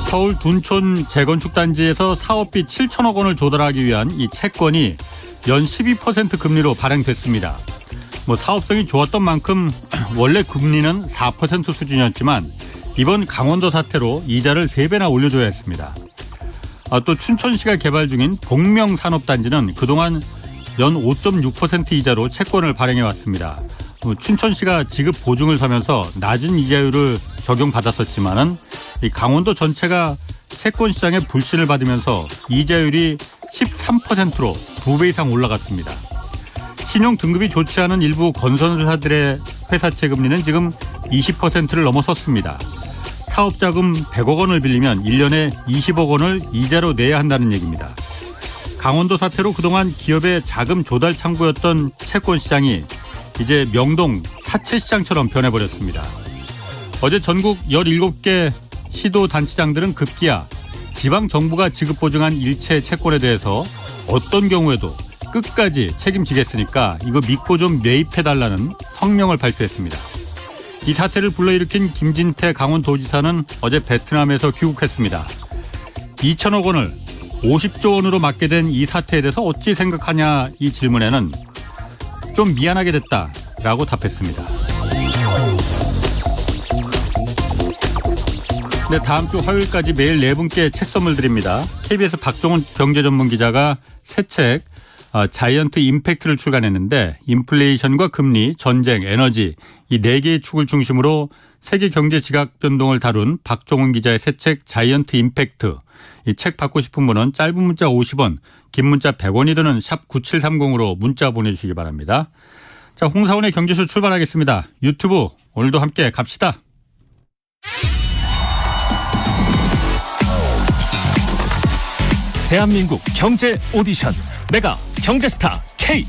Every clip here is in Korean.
서울 둔촌 재건축 단지에서 사업비 7천억 원을 조달하기 위한 이 채권이 연 12% 금리로 발행됐습니다. 사업성이 좋았던 만큼 원래 금리는 4% 수준이었지만 이번 강원도 사태로 이자를 3배나 올려줘야 했습니다. 또 춘천시가 개발 중인 복명산업단지는 그동안 연 5.6% 이자로 채권을 발행해왔습니다. 춘천시가 지급 보증을 서면서 낮은 이자율을 적용받았었지만은 이 강원도 전체가 채권 시장의 불신을 받으면서 이자율이 13%로 2배 이상 올라갔습니다. 신용 등급이 좋지 않은 일부 건설사들의 회사채 금리는 지금 20%를 넘어섰습니다. 사업자금 100억 원을 빌리면 1년에 20억 원을 이자로 내야 한다는 얘기입니다. 강원도 사태로 그동안 기업의 자금 조달 창구였던 채권 시장이 이제 명동 사채 시장처럼 변해버렸습니다. 어제 전국 17개 시도단체장들은 급기야 지방정부가 지급 보증한 일체 채권에 대해서 어떤 경우에도 끝까지 책임지겠으니까 이거 믿고 좀 매입해달라는 성명을 발표했습니다. 이 사태를 불러일으킨 김진태 강원도지사는 어제 베트남에서 귀국했습니다. 2천억 원을 50조 원으로 맡게 된 이 사태에 대해서 어찌 생각하냐 이 질문에는 좀 미안하게 됐다라고 답했습니다. 네, 다음 주 화요일까지 매일 4분께 책 선물 드립니다. KBS 박종훈 경제전문기자가 새 책 자이언트 임팩트를 출간했는데 인플레이션과 금리, 전쟁, 에너지 이 4개의 축을 중심으로 세계 경제 지각 변동을 다룬 박종훈 기자의 새 책 자이언트 임팩트. 이 책 받고 싶은 분은 짧은 문자 50원, 긴 문자 100원이 드는 샵 9730으로 문자 보내주시기 바랍니다. 자, 홍사원의 경제쇼 출발하겠습니다. 유튜브 오늘도 함께 갑시다. 대한민국 경제 오디션 메가 경제스타 K.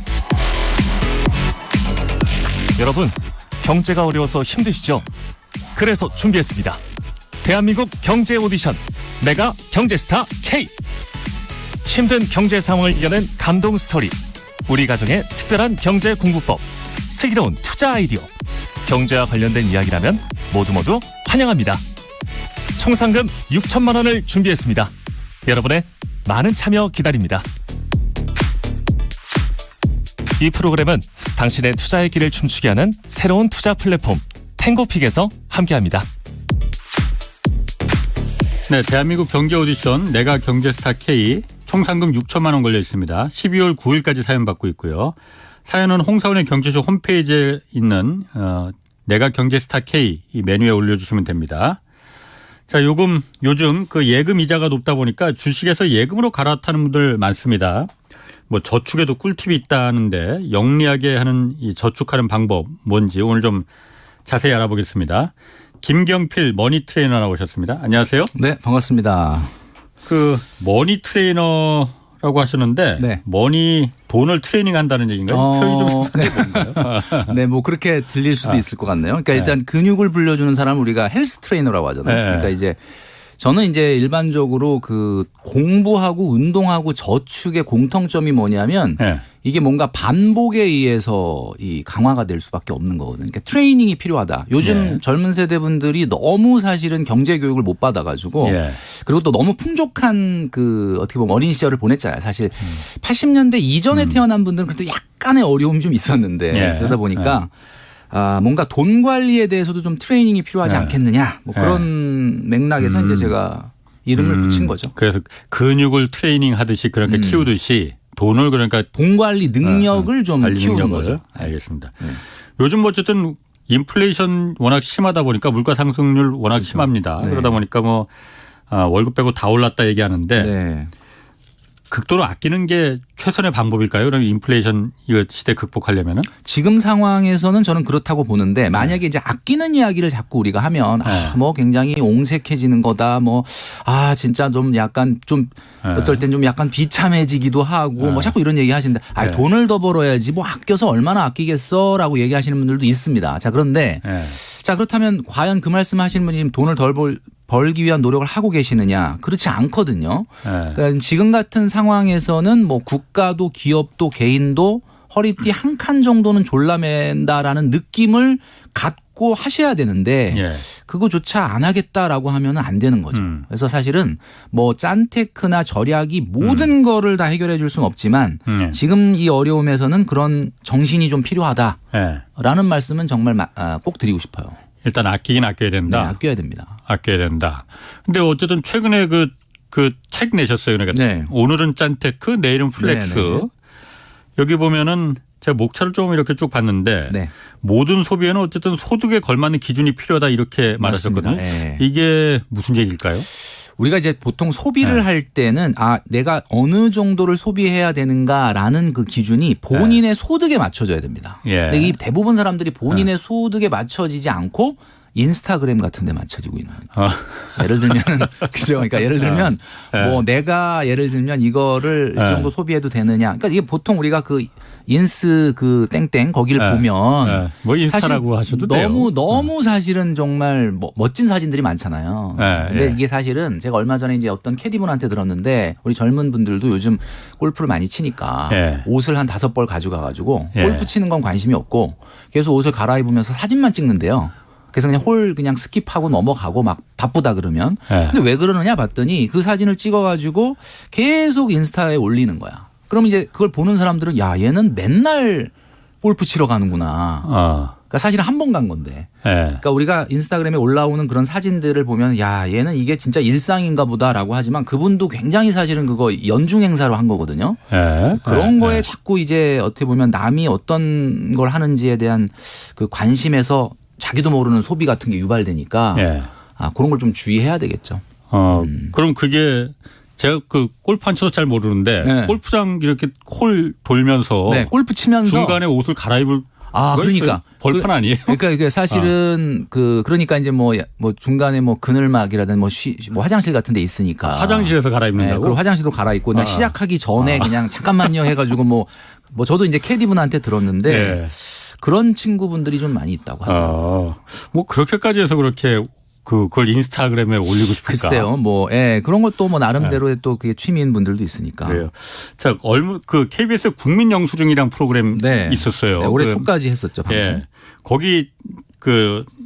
여러분, 경제가 어려워서 힘드시죠? 그래서 준비했습니다. 대한민국 경제 오디션 메가 경제스타 K. 힘든 경제 상황을 이겨낸 감동 스토리, 우리 가정의 특별한 경제 공부법, 슬기로운 투자 아이디어, 경제와 관련된 이야기라면 모두 환영합니다. 총 상금 6천만 원을 준비했습니다. 여러분의 많은 참여 기다립니다. 이 프로그램은 당신의 투자의 길을 춤추게 하는 새로운 투자 플랫폼 탱고픽에서 함께합니다. 네, 대한민국 경제 오디션 내가 경제스타 K 총 상금 6천만 원 걸려 있습니다. 12월 9일까지 사연 받고 있고요. 사연은 홍사원의 경제쇼 홈페이지에 있는 내가 경제스타 K 이 메뉴에 올려주시면 됩니다. 자, 요즘 그 예금 이자가 높다 보니까 주식에서 예금으로 갈아타는 분들 많습니다. 저축에도 꿀팁이 있다는데 영리하게 하는 이 저축하는 방법 뭔지 오늘 좀 자세히 알아보겠습니다. 김경필 머니 트레이너 나오셨습니다. 안녕하세요. 네, 반갑습니다. 그 머니 트레이너라고 하셨는데 네. 돈을 트레이닝한다는 얘기인가요? 표현이 좀 이상한데 뭔가요? 네, 그렇게 들릴 수도 있을 것 같네요. 그러니까 일단 근육을 불려주는 사람을 우리가 헬스 트레이너라고 하잖아요. 네. 그러니까 이제 저는 이제 일반적으로 그 공부하고 운동하고 저축의 공통점이 뭐냐면 네. 이게 뭔가 반복에 의해서 이 강화가 될 수밖에 없는 거거든요. 그러니까 트레이닝이 필요하다. 요즘 네. 젊은 세대 분들이 너무 사실은 경제 교육을 못 받아가지고 네. 그리고 또 너무 풍족한 그 어떻게 보면 어린 시절을 보냈잖아요. 사실 80년대 이전에 태어난 분들은 그래도 약간의 어려움이 좀 있었는데 네. 그러다 보니까 뭔가 돈 관리에 대해서도 좀 트레이닝이 필요하지 네. 않겠느냐. 그런 맥락에서 이제 제가 이름을 붙인 거죠. 그래서 근육을 트레이닝 하듯이 그렇게 키우듯이 돈을 그러니까 돈 관리 능력을 좀 관리 키우는 능력을. 거죠. 알겠습니다. 요즘 어쨌든 인플레이션 워낙 심하다 보니까 물가 상승률 워낙 심합니다. 네. 그러다 보니까 월급 빼고 다 올랐다 얘기하는데 네. 극도로 아끼는 게 최선의 방법일까요? 그럼 인플레이션 이거 시대 극복하려면은? 지금 상황에서는 저는 그렇다고 보는데 만약에 이제 아끼는 이야기를 자꾸 우리가 하면 굉장히 옹색해지는 거다. 진짜 좀 약간 좀 어쩔 땐 좀 약간 비참해지기도 하고 자꾸 이런 얘기 하시는데 돈을 더 벌어야지 아껴서 얼마나 아끼겠어라고 얘기하시는 분들도 있습니다. 자, 그런데 자, 그렇다면 과연 그 말씀 하시는 분이 돈을 덜 벌기 위한 노력을 하고 계시느냐? 그렇지 않거든요. 그러니까 지금 같은 상황에서는 국가도 기업도 개인도 허리띠 한 칸 정도는 졸라맨다라는 느낌을 갖고 믿고 하셔야 되는데 예. 그거조차 안 하겠다라고 하면은 안 되는 거죠. 그래서 사실은 뭐 짠테크나 절약이 모든 거를 다 해결해 줄 수는 없지만 지금 이 어려움에서는 그런 정신이 좀 필요하다라는 예. 말씀은 정말 꼭 드리고 싶어요. 일단 아끼긴 아껴야 네, 된다. 아껴야 됩니다. 아껴야 된다. 근데 어쨌든 최근에 그 책 내셨어요. 그러니까 네. 오늘은 짠테크, 내일은 플렉스. 네, 네. 여기 보면은 제가 목차를 조금 이렇게 쭉 봤는데 네. 모든 소비에는 어쨌든 소득에 걸맞는 기준이 필요하다 이렇게 말하셨거든요. 네. 이게 무슨 얘기일까요? 우리가 이제 보통 소비를 네. 할 때는 내가 어느 정도를 소비해야 되는가라는 그 기준이 본인의 소득에 맞춰져야 됩니다. 예. 근데 이 대부분 사람들이 본인의 소득에 맞춰지지 않고 인스타그램 같은 데 맞춰지고 있는 거예요. 예를 들면 그죠? 그러니까 예를 들면 뭐 내가 예를 들면 이거를 이 정도 소비해도 되느냐. 그러니까 이게 보통 우리가 그 인스 그 땡땡 거기를 보면 뭐 인스타라고 하셔도 돼요. 너무 사실은 정말 멋진 사진들이 많잖아요. 근데 이게 사실은 제가 얼마 전에 이제 어떤 캐디분한테 들었는데 우리 젊은 분들도 요즘 골프를 많이 치니까 옷을 한 5벌 가져가 가지고 골프 치는 건 관심이 없고 계속 옷을 갈아입으면서 사진만 찍는데요. 그래서 그냥 홀 그냥 스킵하고 넘어가고 막 바쁘다 그러면. 근데 왜 그러느냐 봤더니 그 사진을 찍어가지고 계속 인스타에 올리는 거야. 그럼 이제 그걸 보는 사람들은 야 얘는 맨날 골프 치러 가는구나. 그러니까 사실은 한 번 간 건데. 그러니까 우리가 인스타그램에 올라오는 그런 사진들을 보면 야 얘는 이게 진짜 일상인가 보다라고 하지만 그분도 굉장히 사실은 그거 연중 행사로 한 거거든요. 그런 거에 자꾸 이제 어떻게 보면 남이 어떤 걸 하는지에 대한 그 관심에서 자기도 모르는 소비 같은 게 유발되니까 그런 걸 좀 주의해야 되겠죠. 그럼 그게 제가 그 골프 안 쳐서 잘 모르는데 골프장 이렇게 홀 돌면서 골프 치면서 중간에 옷을 갈아입을 그러니까 벌판 아니에요? 그러니까 이게 사실은 그러니까 이제 뭐 중간에 뭐 그늘막이라든 뭐 화장실 같은 데 있으니까 화장실에서 갈아입는다고? 그리고 화장실도 갈아입고 그냥 시작하기 전에 그냥 잠깐만요 해가지고 뭐 저도 이제 캐디분한테 들었는데 그런 친구분들이 좀 많이 있다고 하더라고요. 뭐 그렇게까지 해서 그렇게 그걸 인스타그램에 올리고 싶을까? 글쎄요, 그런 것도 뭐 나름대로의 또 그게 취미인 분들도 있으니까. 그래요. 자, 그 KBS 국민 영수증이랑 프로그램 있었어요. 올해 초까지 했었죠. 방송. 거기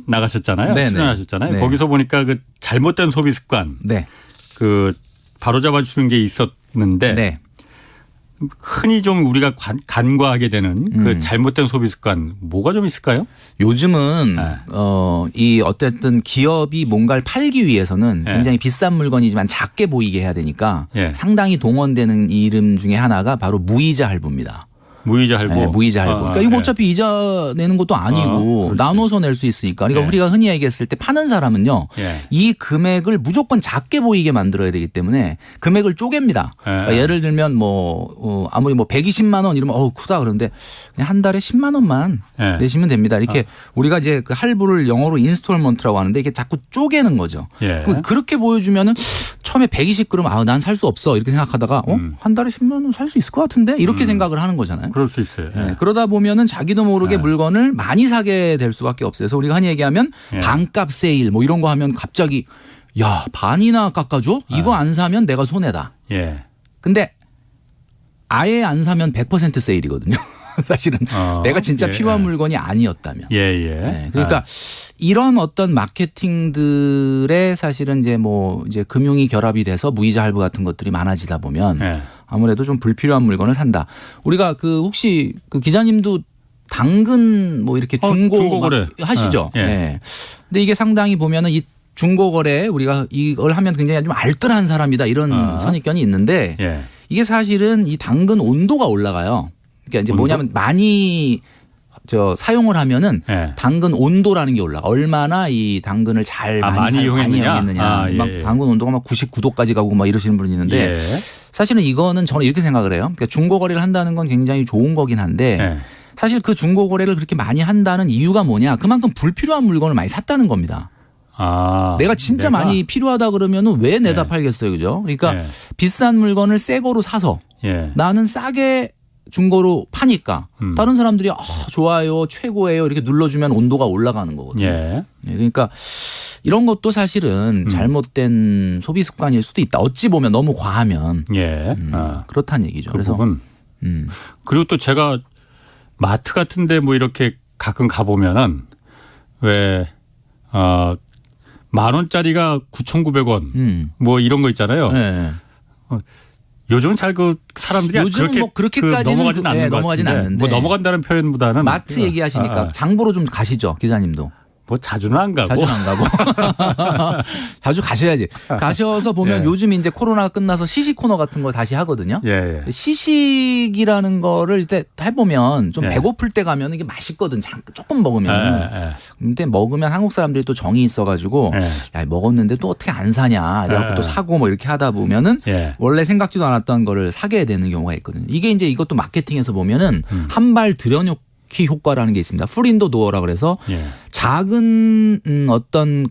나가셨잖아요. 출연하셨잖아요. 거기서 보니까 그 잘못된 소비 습관, 그 바로잡아 주는 게 있었는데. 흔히 좀 우리가 간과하게 되는 그 잘못된 소비 습관 뭐가 좀 있을까요? 요즘은 이 어쨌든 기업이 뭔가를 팔기 위해서는 굉장히 비싼 물건이지만 작게 보이게 해야 되니까 상당히 동원되는 이름 중에 하나가 바로 무이자 할부입니다. 무이자 할부. 무이자 할부. 그러니까 이거 어차피 이자 내는 것도 아니고 나눠서 낼 수 있으니까. 그러니까 우리가 흔히 얘기했을 때 파는 사람은요. 이 금액을 무조건 작게 보이게 만들어야 되기 때문에 금액을 쪼갭니다. 그러니까 예를 들면 아무리 120만 원 이러면 크다 그러는데 그냥 한 달에 10만 원만 내시면 됩니다. 이렇게 우리가 이제 그 할부를 영어로 인스톨먼트라고 하는데 이게 자꾸 쪼개는 거죠. 그렇게 보여주면은 처음에 120 그러면 난 살 수 없어 이렇게 생각하다가 한 달에 10만 원 살 수 있을 것 같은데 이렇게 생각을 하는 거잖아요. 그럴 수 있어요. 그러다 보면은 자기도 모르게 물건을 많이 사게 될 수밖에 없어요. 그래서 우리가 흔히 얘기하면 반값 세일 뭐 이런 거 하면 갑자기 야 반이나 깎아줘? 이거 안 사면 내가 손해다. 근데 아예 안 사면 100% 세일이거든요. 사실은 내가 진짜 필요한 물건이 아니었다면. 그러니까 이런 어떤 마케팅들의 사실은 이제 금융이 결합이 돼서 무이자 할부 같은 것들이 많아지다 보면 아무래도 좀 불필요한 물건을 산다. 우리가 혹시 기자님도 당근 이렇게 중고거래 하시죠? 근데 이게 상당히 보면은 이 중고거래 우리가 이걸 하면 굉장히 좀 알뜰한 사람이다 이런 선입견이 있는데 이게 사실은 이 당근 온도가 올라가요. 그러니까 이제 뭐냐면 많이 사용을 하면은 당근 온도라는 게 올라가. 얼마나 이 당근을 잘 많이 이용했느냐. 막 당근 온도가 막 99도까지 가고 막 이러시는 분이 있는데 사실은 이거는 저는 이렇게 생각을 해요. 그러니까 중고 거래를 한다는 건 굉장히 좋은 거긴 한데 사실 그 중고 거래를 그렇게 많이 한다는 이유가 뭐냐? 그만큼 불필요한 물건을 많이 샀다는 겁니다. 내가 진짜 많이 필요하다 그러면은 왜 내다 팔겠어요, 그죠? 그러니까 비싼 물건을 새 거로 사서 나는 싸게 중고로 파니까 다른 사람들이 좋아요, 최고예요 이렇게 눌러주면 온도가 올라가는 거거든요. 그러니까 이런 것도 사실은 잘못된 소비 습관일 수도 있다. 어찌 보면 너무 과하면 그렇다는 얘기죠. 그래서 그리고 또 제가 마트 같은데 이렇게 가끔 가보면은 왜 10,000원짜리가 9,900원 뭐 이런 거 있잖아요. 네. 요즘은 잘 그 사람들이 요즘은 뭐 그렇게까지는 넘어가진 않는 것 넘어가진 같은데 않는데 뭐 넘어간다는 표현보다는 마트 얘기하시니까 장보러 좀 가시죠, 기자님도. 뭐 자주는 안 가고. 자주는 안 가고. 자주 가셔야지. 가셔서 보면 예. 요즘 이제 코로나가 끝나서 시식 코너 같은 걸 다시 하거든요. 예, 예. 시식이라는 거를 이때 해보면 좀 예. 배고플 때 가면 이게 맛있거든. 조금 먹으면. 예, 예. 근데 먹으면 한국 사람들이 또 정이 있어가지고 예. 야, 먹었는데 또 어떻게 안 사냐. 그래갖고 예. 또 사고 뭐 이렇게 하다 보면은 예. 원래 생각지도 않았던 거를 사게 되는 경우가 있거든요. 이게 이제 이것도 마케팅에서 보면은 한 발 들여놓기 효과라는 게 있습니다. 풀인도 도어라 그래서 예. 작은 어떤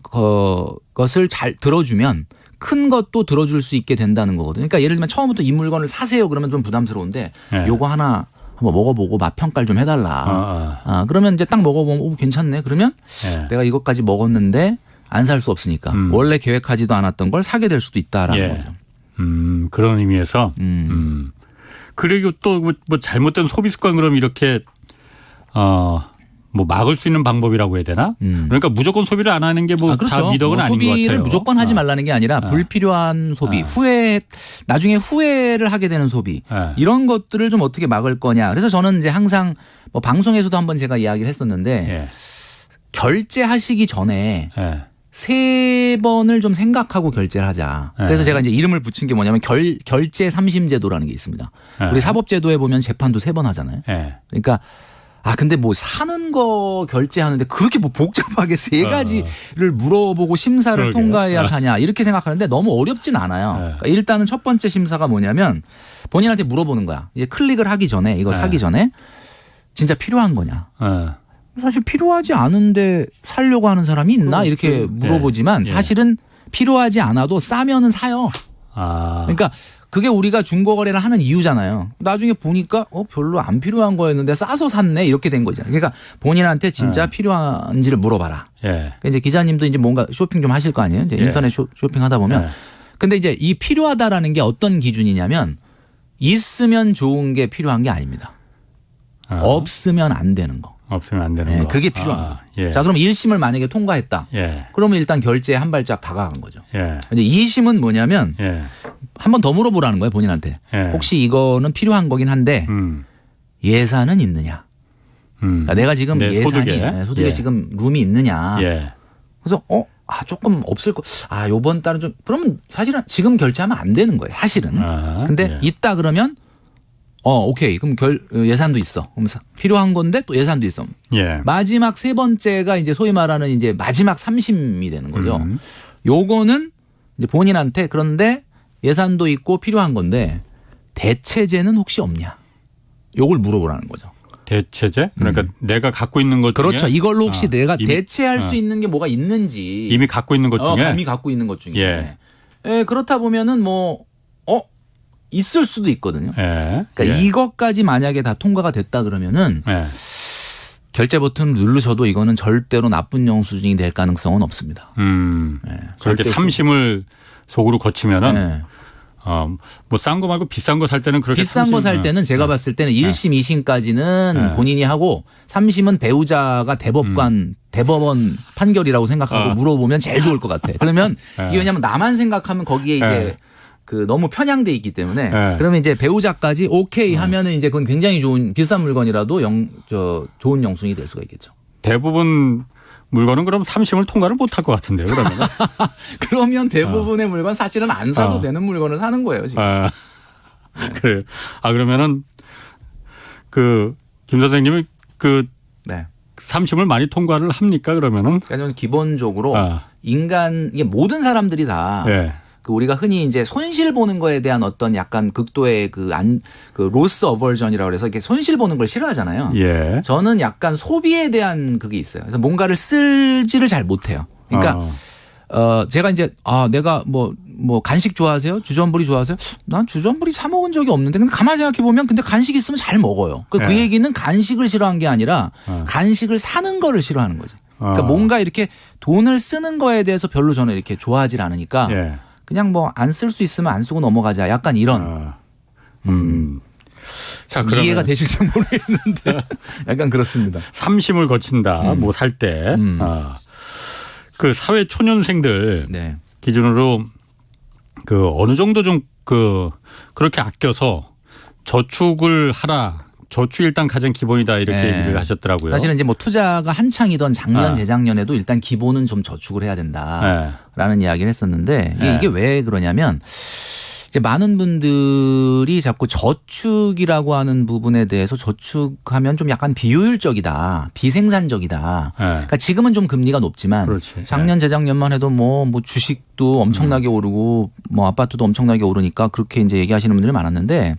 것을 잘 들어주면 큰 것도 들어줄 수 있게 된다는 거거든요. 그러니까 예를 들면 처음부터 이 물건을 사세요 그러면 좀 부담스러운데 예. 요거 하나 한번 먹어보고 맛 평가를 좀 해달라. 그러면 이제 딱 먹어보면 오, 괜찮네. 그러면 예. 내가 이것까지 먹었는데 안 살 수 없으니까 원래 계획하지도 않았던 걸 사게 될 수도 있다라는 예. 거죠. 그런 의미에서 그리고 또 뭐 잘못된 소비 습관 그럼 이렇게 뭐 막을 수 있는 방법이라고 해야 되나? 그러니까 무조건 소비를 안 하는 게 뭐 다 그렇죠. 미덕은 아닌 것 소비를 같아요. 무조건 하지 말라는 게 아니라 불필요한 소비, 나중에 후회를 하게 되는 소비 이런 것들을 좀 어떻게 막을 거냐. 그래서 저는 이제 항상 뭐 방송에서도 한번 제가 이야기를 했었는데 예. 결제하시기 전에 예. 3번을 좀 생각하고 결제를 하자. 그래서 제가 이제 이름을 붙인 게 뭐냐면 결제 삼심제도라는 게 있습니다. 우리 사법제도에 보면 재판도 3번 하잖아요. 예. 그러니까 근데 뭐 사는 거 결제하는데 그렇게 뭐 복잡하게 3가지를 물어보고 심사를 그러게요. 통과해야 사냐 이렇게 생각하는데 너무 어렵진 않아요. 그러니까 일단은 첫 번째 심사가 뭐냐면 본인한테 물어보는 거야. 이제 클릭을 하기 전에 이거 사기 전에 진짜 필요한 거냐. 사실 필요하지 않은데 사려고 하는 사람이 있나 이렇게 물어보지만 사실은 필요하지 않아도 싸면은 사요. 그러니까 그게 우리가 중고거래를 하는 이유잖아요. 나중에 보니까 별로 안 필요한 거였는데 싸서 샀네 이렇게 된 거잖아요. 그러니까 본인한테 진짜 필요한지를 물어봐라. 그러니까 이제 기자님도 이제 뭔가 쇼핑 좀 하실 거 아니에요. 이제 인터넷 쇼핑하다 보면. 근데 이제 이 필요하다라는 게 어떤 기준이냐면 있으면 좋은 게 필요한 게 아닙니다. 없으면 안 되는 거. 없으면 안 되는 거. 그게 필요한 거. 예. 자, 그럼 1심을 만약에 통과했다. 예. 그러면 일단 결제에 한 발짝 다가간 거죠. 예. 이제 2심은 뭐냐면 예. 한 번 더 물어보라는 거예요, 본인한테. 예. 혹시 이거는 필요한 거긴 한데 예산은 있느냐. 그러니까 내가 지금 네, 예산이 소득에 예. 지금 룸이 있느냐. 예. 그래서 조금 없을 거. 요번 달은 좀 그러면 사실은 지금 결제하면 안 되는 거예요. 사실은. 근데 있다 그러면 오케이. 그럼 예산도 있어. 그럼 필요한 건데 또 예산도 있어. 예. 마지막 3번째가 이제 소위 말하는 이제 마지막 3심이 되는 거죠. 요거는 이제 본인한테 그런데 예산도 있고 필요한 건데 대체제는 혹시 없냐? 요걸 물어보라는 거죠. 대체제? 그러니까 내가 갖고 있는 것 중에 그렇죠. 이걸로 혹시 내가 이미, 대체할 수 있는 게 뭐가 있는지 이미 갖고 있는 것 중에 이미 갖고 있는 것 중에 예. 그렇다 보면은 뭐 있을 수도 있거든요. 예. 그러니까 예. 이것까지 만약에 다 통과가 됐다 그러면은 예. 결제 버튼을 누르셔도 이거는 절대로 나쁜 영수증이 될 가능성은 없습니다. 그렇게 절대 3심을 속으로 거치면은 네. 뭐 싼 거 말고 비싼 거 살 때는 그렇게 비싼 거 살 때는 제가 봤을 때는 1심, 2심까지는 본인이 하고 3심은 배우자가 대법원 판결이라고 생각하고 물어보면 제일 좋을 것 같아. 그러면 이게 왜냐하면 나만 생각하면 거기에 이제 그 너무 편향돼 있기 때문에 그러면 이제 배우자까지 오케이 하면은 이제 그건 굉장히 좋은 비싼 물건이라도 좋은 영수증이 될 수가 있겠죠. 대부분 물건은 그럼 3심을 통과를 못할 것 같은데요. 그러면 그러면 대부분의 물건 사실은 안 사도 되는 물건을 사는 거예요 지금. 그래요. 그러면은 김 선생님은 네. 3심을 많이 통과를 합니까 그러면은? 그러니까 저는 기본적으로 이게 모든 사람들이 다 예. 우리가 흔히 이제 손실 보는 거에 대한 어떤 약간 극도의 그 로스 어버전이라고 그래서 이렇게 손실 보는 걸 싫어하잖아요. 예. 저는 약간 소비에 대한 그게 있어요. 그래서 뭔가를 쓸지를 잘 못해요. 그러니까 제가 이제 내가 뭐 간식 좋아하세요? 주전부리 좋아하세요? 난 주전부리 사 먹은 적이 없는데 근데 가만히 생각해 보면 근데 간식 있으면 잘 먹어요. 그 얘기는 간식을 싫어한 게 아니라 간식을 사는 거를 싫어하는 거지. 그러니까 뭔가 이렇게 돈을 쓰는 거에 대해서 별로 저는 이렇게 좋아하지 않으니까 그냥 뭐 안 쓸 수 있으면 안 쓰고 넘어가자. 약간 이런. 자, 그러면 이해가 되실지 모르겠는데 약간 그렇습니다. 3심을 거친다. 뭐 살 때. 그 사회 초년생들 네. 기준으로 그 어느 정도 좀 그렇게 아껴서 저축을 하라. 저축이 일단 가장 기본이다 이렇게 네. 얘기를 하셨더라고요. 사실은 이제 뭐 투자가 한창이던 작년 네. 재작년에도 일단 기본은 좀 저축을 해야 된다라는 네. 이야기를 했었는데 네. 이게 왜 그러냐면 이제 많은 분들이 자꾸 저축이라고 하는 부분에 대해서 저축하면 좀 약간 비효율적이다, 비생산적이다. 네. 그러니까 지금은 좀 금리가 높지만 그렇지. 작년 재작년만 해도 뭐 주식도 엄청나게 오르고 뭐 아파트도 엄청나게 오르니까 그렇게 이제 얘기하시는 분들이 많았는데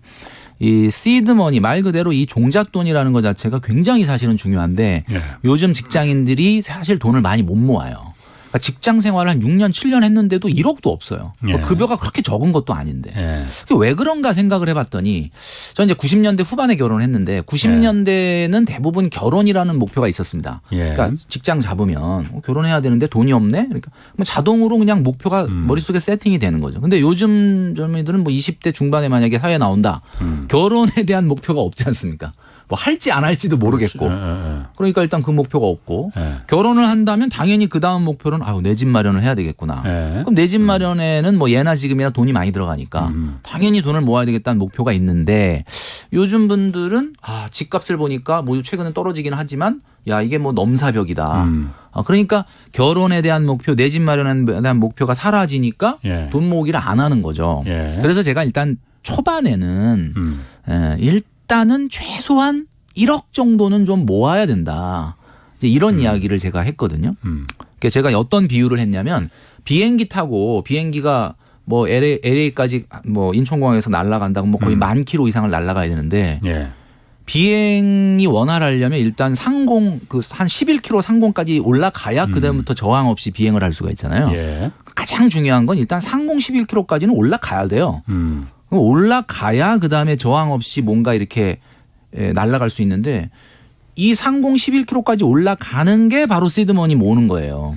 이 시드머니 말 그대로 이 종잣돈이라는 것 자체가 굉장히 사실은 중요한데 예. 요즘 직장인들이 사실 돈을 많이 못 모아요. 그러니까 직장 생활을 한 6년 7년 했는데도 1억도 없어요. 예. 급여가 그렇게 적은 것도 아닌데. 예. 그게 왜 그런가 생각을 해봤더니 저는 이제 90년대 후반에 결혼을 했는데 90년대는 대부분 결혼이라는 목표가 있었습니다. 예. 그러니까 직장 잡으면 결혼해야 되는데 돈이 없네. 그러니까 뭐 자동으로 그냥 목표가 머릿속에 세팅이 되는 거죠. 근데 요즘 젊은이들은 뭐 20대 중반에 만약에 사회에 나온다. 결혼에 대한 목표가 없지 않습니까? 뭐 할지 안 할지도 모르겠고. 그러니까 일단 그 목표가 없고 예. 결혼을 한다면 당연히 그 다음 목표는 내 집 마련을 해야 되겠구나. 예. 그럼 내 집 마련에는 뭐 예나 지금이나 돈이 많이 들어가니까 당연히 돈을 모아야 되겠다는 목표가 있는데 요즘 분들은 집값을 보니까 뭐 최근에 떨어지긴 하지만 야 이게 뭐 넘사벽이다. 그러니까 결혼에 대한 목표, 내 집 마련에 대한 목표가 사라지니까 예. 돈 모으기를 안 하는 거죠. 예. 그래서 제가 일단 초반에는 일단은 최소한 1억 정도는 좀 모아야 된다. 이제 이런 이야기를 제가 했거든요. 그러니까 제가 어떤 비유를 했냐면 비행기 타고 비행기가 뭐 LA까지 뭐 인천공항에서 날아간다고 뭐 거의 10,000km 이상을 날아가야 되는데 예. 비행이 원활하려면 일단 상공 한 11km 상공까지 올라가야 그다음부터 저항 없이 비행을 할 수가 있잖아요. 예. 가장 중요한 건 일단 상공 11km까지는 올라가야 돼요. 올라가야 그다음에 저항 없이 뭔가 이렇게 날아갈 수 있는데 이 상공 11km까지 올라가는 게 바로 시드머니 모으는 거예요.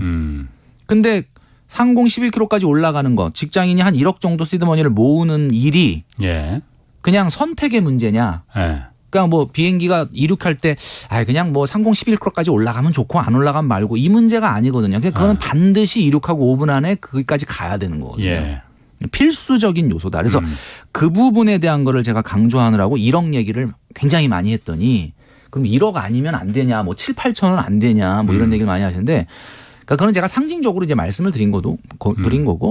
근데 상공 11km까지 올라가는 거 직장인이 한 1억 정도 시드머니를 모으는 일이 예. 그냥 선택의 문제냐. 예. 그러니까 뭐 비행기가 이륙할 때 그냥 뭐 상공 11km까지 올라가면 좋고 안 올라가면 말고 이 문제가 아니거든요. 그거는 반드시 이륙하고 5분 안에 거기까지 가야 되는 거거든요. 예. 필수적인 요소다. 그래서 그 부분에 대한 거를 제가 강조하느라고 1억 얘기를 굉장히 많이 했더니 그럼 1억 아니면 안 되냐, 뭐 7, 8천은 안 되냐, 뭐 이런 얘기를 많이 하시는데 그러니까 그건 제가 상징적으로 이제 말씀을 드린 거고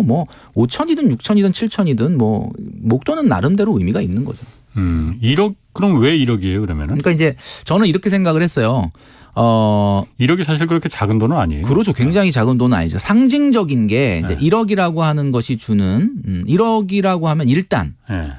뭐 5천이든 6천이든 7천이든 뭐 목돈은 나름대로 의미가 있는 거죠. 1억 그럼 왜 1억이에요 그러면은? 그러니까 이제 저는 이렇게 생각을 했어요. 1억이 사실 그렇게 작은 돈은 아니에요. 그렇죠. 굉장히 작은 돈은 아니죠. 상징적인 게 이제 1억이라고 하는 것이 주는 1억이라고 하면 일단 예.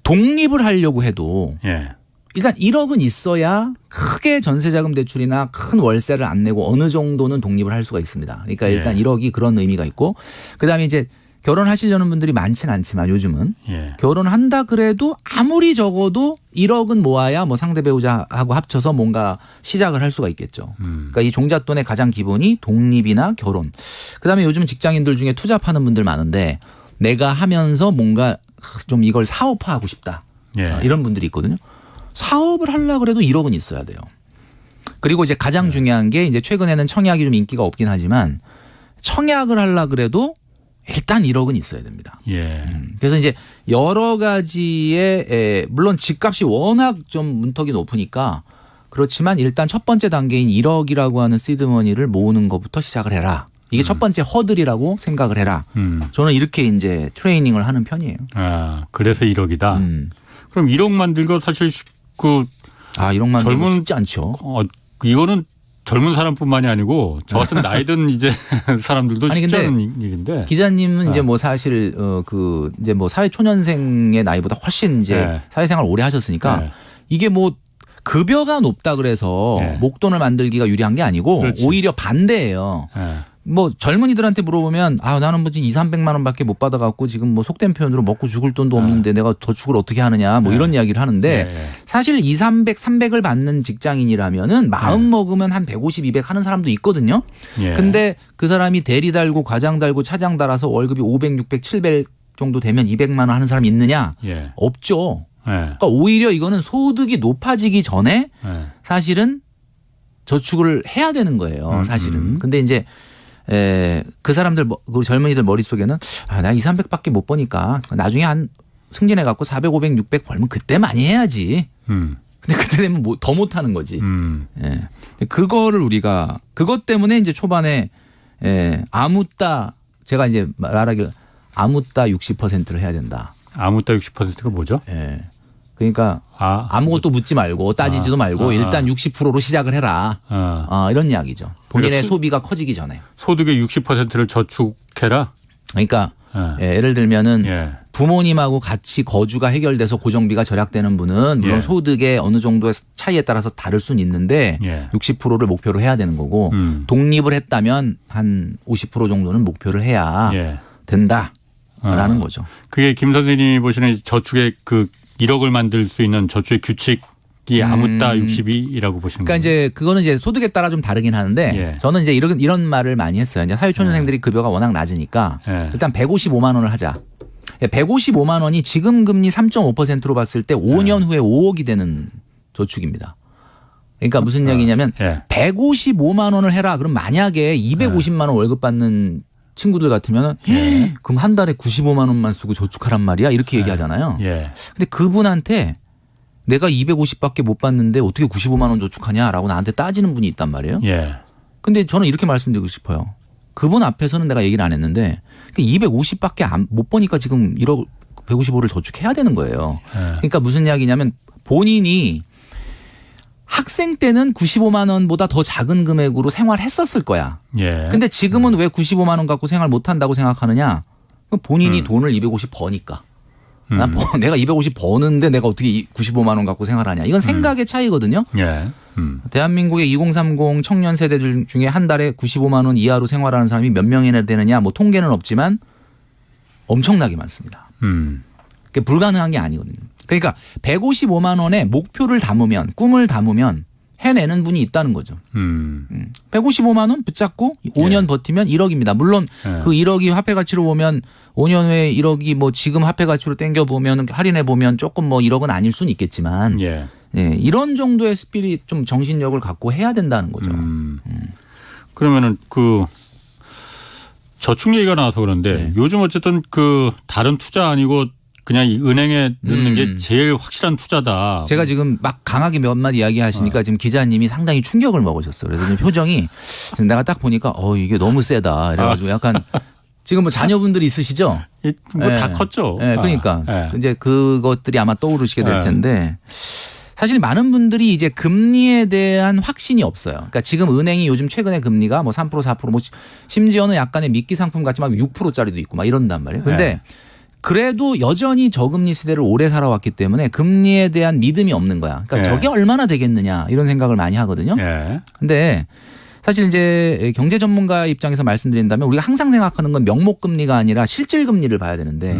독립을 하려고 해도 예. 일단 1억은 있어야 크게 전세자금 대출이나 큰 월세를 안 내고 어느 정도는 독립을 할 수가 있습니다. 그러니까 일단 1억이 그런 의미가 있고 그다음에 이제 결혼하시려는 분들이 많지는 않지만 요즘은 결혼한다 그래도 아무리 적어도 1억은 모아야 뭐 상대 배우자하고 합쳐서 뭔가 시작을 할 수가 있겠죠. 그러니까 이 종잣돈의 가장 기본이 독립이나 결혼. 그다음에 요즘 직장인들 중에 투잡하는 분들 많은데 내가 하면서 뭔가 좀 이걸 사업화하고 싶다. 이런 분들이 있거든요. 사업을 하려고 그래도 1억은 있어야 돼요. 그리고 이제 가장 중요한 게 이제 최근에는 청약이 좀 인기가 없긴 하지만 청약을 하려고 그래도 일단 1억은 있어야 됩니다. 그래서 이제 여러 가지의 물론 집값이 워낙 좀 문턱이 높으니까 그렇지만 일단 첫 번째 단계인 1억이라고 하는 시드머니를 모으는 것부터 시작을 해라. 이게 첫 번째 허들이라고 생각을 해라. 저는 이렇게 이제 트레이닝을 하는 편이에요. 그래서 1억이다. 그럼 1억 만들고 사실 1억 만들고 쉽지 않죠. 이거는 젊은 사람뿐만이 아니고 저 같은 나이 든 이제 사람들도 쉽지 않은 일인데. 기자님은 이제 뭐 사실 이제 뭐 사회 초년생의 나이보다 훨씬 이제 사회생활 오래 하셨으니까 이게 뭐 급여가 높다 그래서 목돈을 만들기가 유리한 게 아니고 오히려 반대예요. 뭐 젊은이들한테 물어보면 나는 뭐 200~300만 원밖에 못 받아갖고 지금 뭐 속된 표현으로 먹고 죽을 돈도 없는데 내가 저축을 어떻게 하느냐 뭐 이런 이야기를 하는데 사실 200, 300을 받는 직장인이라면은 마음 먹으면 한 150, 200 하는 사람도 있거든요. 근데 그 사람이 대리 달고 과장 달고 차장 달아서 월급이 500, 600, 700 정도 되면 200만 원 하는 사람이 있느냐? 없죠. 그러니까 오히려 이거는 소득이 높아지기 전에 네. 사실은 저축을 해야 되는 거예요. 사실은. 근데 이제 그 사람들 그 젊은이들 머릿속에는 나 2, 300밖에 못 버니까 나중에 한 승진해 갖고 400, 500, 600 벌면 그때 많이 해야지. 근데 그때 되면 더 못 하는 거지. 예. 그거를 우리가 그것 때문에 이제 초반에 아무따 제가 이제 말하길 아무따 60%를 해야 된다. 아무따 60%가 뭐죠? 예. 그러니까 아무것도 묻지 말고 따지지도 말고 일단 60%로 시작을 해라. 이런 이야기죠. 본인의 그러니까 소비가 커지기 전에. 소득의 60%를 저축해라. 그러니까 예를 들면은 예. 부모님하고 같이 거주가 해결돼서 고정비가 절약되는 분은 물론 예. 소득의 어느 정도의 차이에 따라서 다를 수는 있는데 예. 60%를 목표로 해야 되는 거고 독립을 했다면 한 50% 정도는 목표를 해야 예. 된다라는 거죠. 그게 김 선생님이 보시는 저축의 그 1억을 만들 수 있는 저축의 규칙이 아무따 60이라고 보시는 그러니까 거예요. 이제 그거는 이제 소득에 따라 좀 다르긴 하는데 예. 저는 이제 이런 말을 많이 했어요. 이제 사회초년생들이 급여가 워낙 낮으니까 예. 일단 155만 원을 하자. 155만 원이 지금 금리 3.5%로 봤을 때 5년 후에 5억이 되는 저축입니다. 그러니까 무슨 얘기냐면 155만 원을 해라. 그럼 만약에 250만 원 월급 받는 친구들 같으면 그럼 한 달에 95만 원만 쓰고 저축하란 말이야 이렇게 얘기하잖아요. 예. 근데 그분한테 내가 250밖에 못 받는데 어떻게 95만 원 저축하냐라고 나한테 따지는 분이 있단 말이에요. 예. 근데 저는 이렇게 말씀드리고 싶어요. 그분 앞에서는 내가 얘기를 안 했는데 250밖에 못 버니까 지금 1억 155를 저축해야 되는 거예요. 그러니까 무슨 이야기냐면 본인이 학생 때는 95만 원보다 더 작은 금액으로 생활했었을 거야. 예. 근데 지금은 왜 95만 원 갖고 생활 못 한다고 생각하느냐? 본인이 돈을 250 버니까. 내가 250 버는데 내가 어떻게 95만 원 갖고 생활하냐. 이건 생각의 차이거든요. 예. 대한민국의 2030 청년 세대 중에 한 달에 95만 원 이하로 생활하는 사람이 몇 명이나 되느냐 뭐 통계는 없지만 엄청나게 많습니다. 그게 불가능한 게 아니거든요. 그러니까 155만 원에 목표를 담으면 꿈을 담으면 해내는 분이 있다는 거죠. 155만 원 붙잡고 5년 버티면 1억입니다. 물론 그 1억이 화폐 가치로 보면 5년 후에 1억이 뭐 지금 화폐 가치로 땡겨 보면 할인해 보면 조금 뭐 1억은 아닐 수는 있겠지만 예. 이런 정도의 스피릿 좀 정신력을 갖고 해야 된다는 거죠. 그러면은 그 저축 얘기가 나와서 그런데 요즘 어쨌든 그 다른 투자 아니고 그냥 이 은행에 넣는 게 제일 확실한 투자다. 제가 지금 막 강하게 몇 마디 이야기하시니까 지금 기자님이 상당히 충격을 먹으셨어요. 그래서 지금 표정이 지금 내가 딱 보니까 이게 너무 세다. 이래가지고 약간 지금 뭐 자녀분들이 있으시죠? 뭐 다 컸죠. 그러니까 이제 그것들이 아마 떠오르시게 될 텐데 사실 많은 분들이 이제 금리에 대한 확신이 없어요. 그러니까 지금 은행이 요즘 최근에 금리가 뭐 3% 4% 뭐 심지어는 약간의 미끼 상품 같지만 6%짜리도 있고 막 이런단 말이에요. 근데 그래도 여전히 저금리 시대를 오래 살아왔기 때문에 금리에 대한 믿음이 없는 거야. 그러니까 저게 얼마나 되겠느냐 이런 생각을 많이 하거든요. 근데 사실 이제 경제 전문가 입장에서 말씀드린다면 우리가 항상 생각하는 건 명목금리가 아니라 실질금리를 봐야 되는데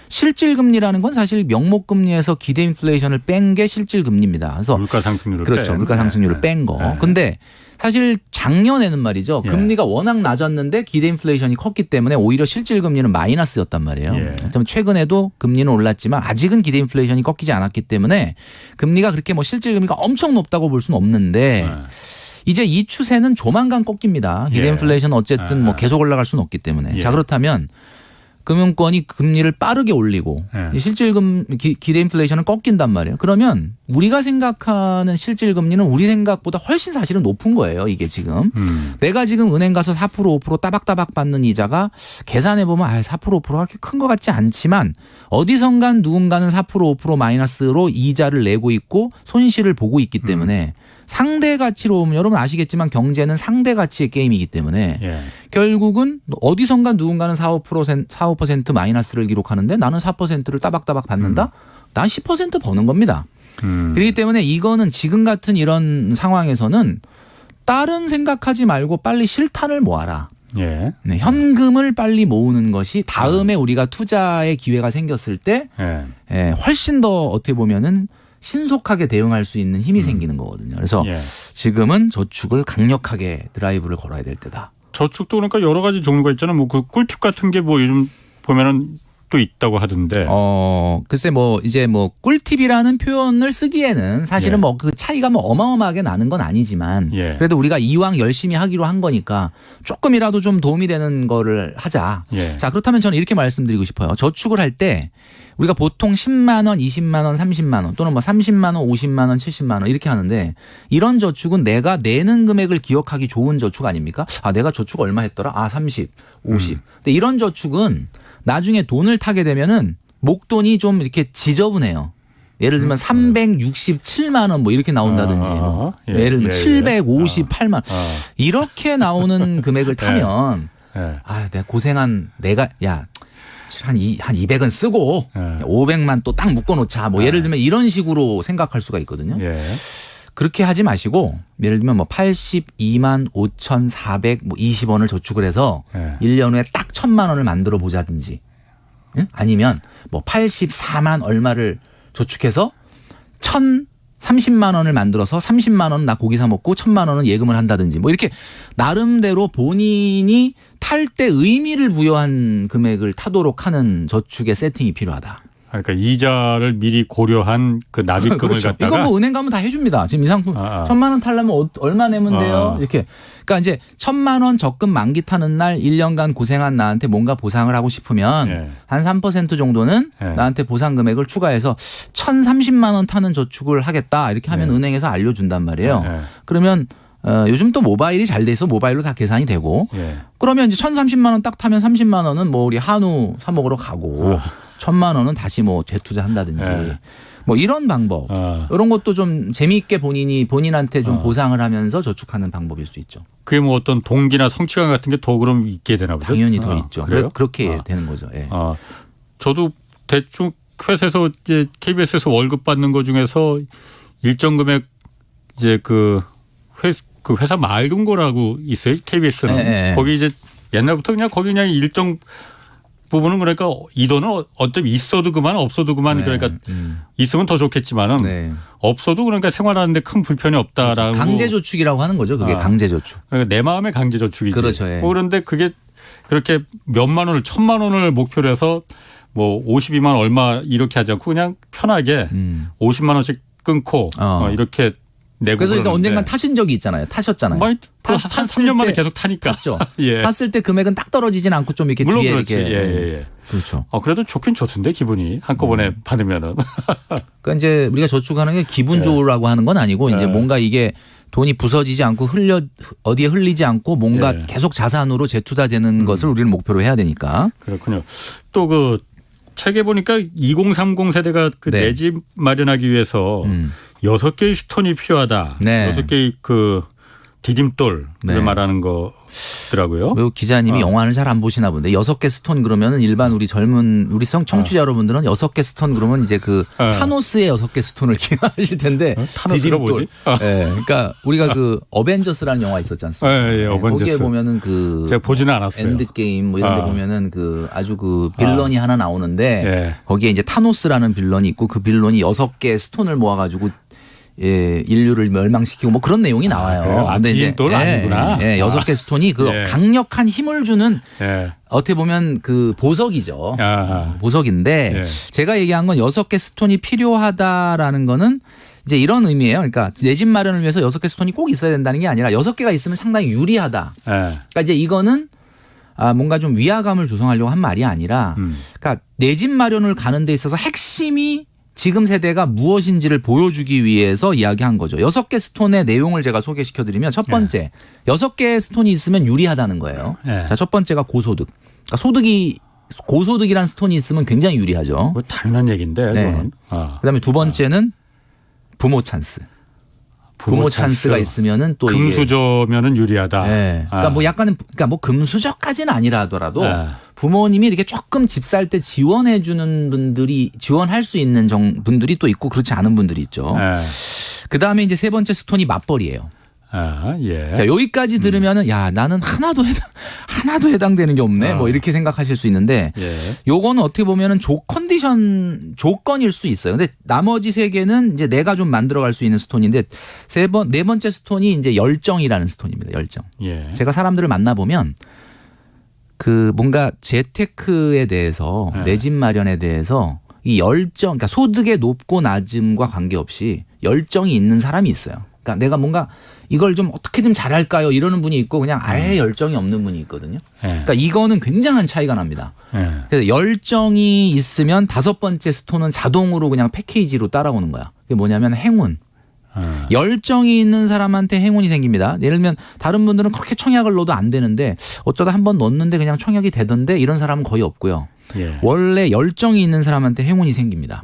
실질금리라는 건 사실 명목금리에서 기대 인플레이션을 뺀 게 실질금리입니다. 그래서 물가상승률을 그렇죠. 물가상승률을 뺀 거. 근데 사실 작년에는 말이죠. 금리가 워낙 낮았는데 기대 인플레이션이 컸기 때문에 오히려 실질 금리는 마이너스였단 말이에요. 최근에도 금리는 올랐지만 아직은 기대 인플레이션이 꺾이지 않았기 때문에 금리가 그렇게 뭐 실질 금리가 엄청 높다고 볼 수는 없는데 이제 이 추세는 조만간 꺾입니다. 기대 인플레이션은 어쨌든 뭐 계속 올라갈 수는 없기 때문에. 자, 그렇다면 금융권이 금리를 빠르게 올리고 기대 인플레이션은 꺾인단 말이에요. 그러면 우리가 생각하는 실질 금리는 우리 생각보다 훨씬 사실은 높은 거예요. 이게 지금. 내가 지금 은행 가서 4% 5% 따박따박 받는 이자가 계산해 보면 4% 5%가 그렇게 큰 것 같지 않지만 어디선간 누군가는 4% 5% 마이너스로 이자를 내고 있고 손실을 보고 있기 때문에 상대 가치로 보면 여러분 아시겠지만 경제는 상대 가치의 게임이기 때문에 결국은 어디선가 누군가는 4-5% 마이너스를 기록하는데 나는 4%를 따박따박 받는다. 난 10% 버는 겁니다. 그렇기 때문에 이거는 지금 같은 이런 상황에서는 다른 생각하지 말고 빨리 실탄을 모아라. 현금을 빨리 모으는 것이 다음에 우리가 투자의 기회가 생겼을 때 훨씬 더 어떻게 보면은 신속하게 대응할 수 있는 힘이 생기는 거거든요. 그래서 지금은 저축을 강력하게 드라이브를 걸어야 될 때다. 저축도 그러니까 여러 가지 종류가 있잖아요. 뭐 그 꿀팁 같은 게 뭐 요즘 보면은 저축도 있다고 하던데. 글쎄 뭐 이제 뭐 꿀팁이라는 표현을 쓰기에는 사실은 예. 뭐 그 차이가 뭐 어마어마하게 나는 건 아니지만 예. 그래도 우리가 이왕 열심히 하기로 한 거니까 조금이라도 좀 도움이 되는 거를 하자. 예. 자, 그렇다면 저는 이렇게 말씀드리고 싶어요. 저축을 할 때 우리가 보통 10만 원, 20만 원, 30만 원 또는 뭐 30만 원, 50만 원, 70만 원 이렇게 하는데 이런 저축은 내가 내는 금액을 기억하기 좋은 저축 아닙니까? 아, 내가 저축 얼마 했더라? 아, 30, 50. 근데 이런 저축은 나중에 돈을 타게 되면은 목돈이 좀 이렇게 지저분해요. 예를 들면 367만 원 뭐 이렇게 나온다든지 뭐 예. 예를 들면 예. 758만 원 이렇게 나오는 금액을 타면 예. 아, 내가 고생한 내가 한 200은 쓰고 예. 500만 또 딱 묶어놓자. 뭐 예를 들면 이런 식으로 생각할 수가 있거든요. 예. 그렇게 하지 마시고 예를 들면 뭐 82만 5,420원을 저축을 해서 예. 1년 후에 딱 1,000만 원을 만들어 보자든지 응? 아니면 뭐 84만 얼마를 저축해서 1,030만 원을 만들어서 30만 원은 나 고기 사 먹고 1,000만 원은 예금을 한다든지 뭐 이렇게 나름대로 본인이 탈 때 의미를 부여한 금액을 타도록 하는 저축의 세팅이 필요하다. 그러니까 이자를 미리 고려한 그 납입금을 그렇죠. 갖다가 이건 뭐 은행 가면 다 해줍니다. 지금 이 상품 1,000만 원 타려면 얼마 내면 돼요? 이렇게. 그러니까 이제 1,000만 원 적금 만기 타는 날 1년간 고생한 나한테 뭔가 보상을 하고 싶으면 예. 한 3% 정도는 예. 나한테 보상 금액을 추가해서 1,030만 원 타는 저축을 하겠다. 이렇게 하면 은행에서 알려준단 말이에요. 예. 그러면 요즘 또 모바일이 잘 돼 있어 모바일로 다 계산이 되고 예. 그러면 이제 1,030만 원 딱 타면 30만 원은 뭐 우리 한우 사 먹으러 가고 1,000만 원은 다시 뭐 재투자한다든지 예. 뭐 이런 방법 이런 것도 좀 재미있게 본인한테 좀 보상을 하면서 저축하는 방법일 수 있죠. 그게 뭐 어떤 동기나 성취감 같은 게 더 그럼 있게 되나 보죠? 당연히 더 있죠. 그래요? 그렇게 되는 거죠. 예. 저도 대충 회사에서 이제 KBS에서 월급 받는 거 중에서 일정 금액 이제 그 회사 맑은거라고 있어요. KBS는 예. 거기 이제 옛날부터 거기 그냥 일정 부분은 그러니까 이 돈은 어차피 있어도 그만 없어도 그만 그러니까 있으면 더 좋겠지만은 네. 없어도 그러니까 생활하는데 큰 불편이 없다라고. 강제 저축이라고 하는 거죠. 그게 강제 저축. 그러니까 내 마음의 강제 저축이지. 그렇죠. 예. 그런데 그게 그렇게 몇만 원을 1,000만 원을 목표로 해서 뭐 52만 얼마 이렇게 하지 않고 그냥 편하게 50만 원씩 끊고 이렇게 내고 그래서 이제 그러는데. 언젠간 타신 적이 있잖아요. 타셨잖아요. 한 3년 만에 계속 타니까. 탔죠. 예. 탔을 때 금액은 딱 떨어지진 않고 좀 이렇게 물론 뒤에 그렇지. 이렇게. 예. 그렇죠. 그래도 좋긴 좋던데 기분이 한꺼번에 받으면은. 그러니까 이제 우리가 저축하는 게 기분 좋으라고 하는 건 아니고 이제 뭔가 이게 돈이 부서지지 않고 어디에 흘리지 않고 뭔가 예. 계속 자산으로 재투자되는 것을 우리는 목표로 해야 되니까. 그렇군요. 또 그 책에 보니까 2030 세대가 그 네. 내 집 마련하기 위해서 6개의 스톤이 필요하다. 네. 6개의 그 디딤돌을 네. 말하는 거더라고요. 그리고 기자님이 영화를 잘 안 보시나 본데 6개 스톤 그러면은 일반 우리 젊은 우리 청취자 여러분들은 6개 스톤 그러면 이제 그 타노스의 6개 스톤을 기억하실 텐데 타노스가 뭐지? 네. 그러니까 우리가 그 어벤져스라는 영화 있었지 않습니까? 예, 어벤져스. 거기에 보면은 그 제가 보지는 않았어요. 엔드게임 뭐 이런 데 보면은 그 아주 그 빌런이 하나 나오는데 예. 거기에 이제 타노스라는 빌런이 있고 그 빌런이 6개 스톤을 모아가지고 인류를 멸망시키고 뭐 그런 내용이 나와요. 그래요? 근데 이제 디딤돌 아니구나. 6개 스톤이 그 예. 강력한 힘을 주는 예. 어떻게 보면 그 보석이죠. 보석인데 예. 제가 얘기한 건 6개 스톤이 필요하다라는 거는 이제 이런 의미예요. 그러니까 내 집 마련을 위해서 6개 스톤이 꼭 있어야 된다는 게 아니라 6개가 있으면 상당히 유리하다. 예. 그러니까 이제 이거는 뭔가 좀 위화감을 조성하려고 한 말이 아니라 그러니까 내 집 마련을 가는 데 있어서 핵심이 지금 세대가 무엇인지를 보여주기 위해서 이야기한 거죠. 6개 스톤의 내용을 제가 소개시켜드리면 첫 번째 6개의 스톤이 있으면 유리하다는 거예요. 자, 첫 번째가 고소득. 그러니까 고소득이란 스톤이 있으면 굉장히 유리하죠. 뭐 당연한 얘기인데. 네. 그다음에 두 번째는 부모 찬스. 부모 찬스가 있으면은 또 이게 금수저면은 유리하다. 네. 그러니까 뭐 약간은 그러니까 뭐 금수저까지는 아니라 하더라도 부모님이 이렇게 조금 집 살 때 지원해 주는 분들이 지원할 수 있는 분들이 또 있고 그렇지 않은 분들이 있죠. 그다음에 이제 세 번째 스톤이 맞벌이에요. 예. 자, 여기까지 들으면은 야, 나는 하나도 해당되는 게 없네. 뭐 이렇게 생각하실 수 있는데 요거는 어떻게 보면은 조건일 수 있어요. 근데 나머지 세 개는 이제 내가 좀 만들어갈 수 있는 스톤인데 네 번째 스톤이 이제 열정이라는 스톤입니다. 열정. 예. 제가 사람들을 만나보면 그 뭔가 재테크에 대해서 네. 내 집 마련에 대해서 이 열정, 그러니까 소득의 높고 낮음과 관계없이 열정이 있는 사람이 있어요. 그러니까 내가 뭔가 이걸 좀 어떻게 좀 잘할까요? 이러는 분이 있고 그냥 아예 열정이 없는 분이 있거든요. 그러니까 이거는 굉장한 차이가 납니다. 그래서 열정이 있으면 5번째 스톤은 자동으로 그냥 패키지로 따라오는 거야. 그게 뭐냐면 행운. 열정이 있는 사람한테 행운이 생깁니다. 예를 들면 다른 분들은 그렇게 청약을 넣어도 안 되는데 어쩌다 한번 넣었는데 그냥 청약이 되던데 이런 사람은 거의 없고요. 예. 원래 열정이 있는 사람한테 행운이 생깁니다.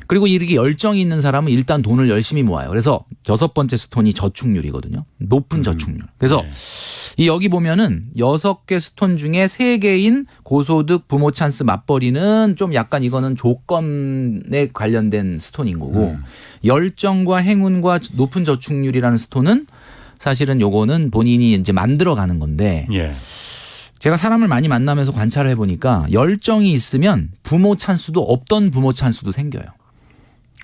그리고 이렇게 열정이 있는 사람은 일단 돈을 열심히 모아요. 그래서 6번째 스톤이 저축률이거든요. 높은 저축률. 그래서 이 여기 보면은 6개 스톤 중에 3개인 고소득 부모 찬스 맞벌이는 좀 약간 이거는 조건에 관련된 스톤인 거고 열정과 행운과 높은 저축률이라는 스톤은 사실은 요거는 본인이 이제 만들어 가는 건데 예. 제가 사람을 많이 만나면서 관찰을 해보니까 열정이 있으면 부모 찬스도 없던 부모 찬스도 생겨요.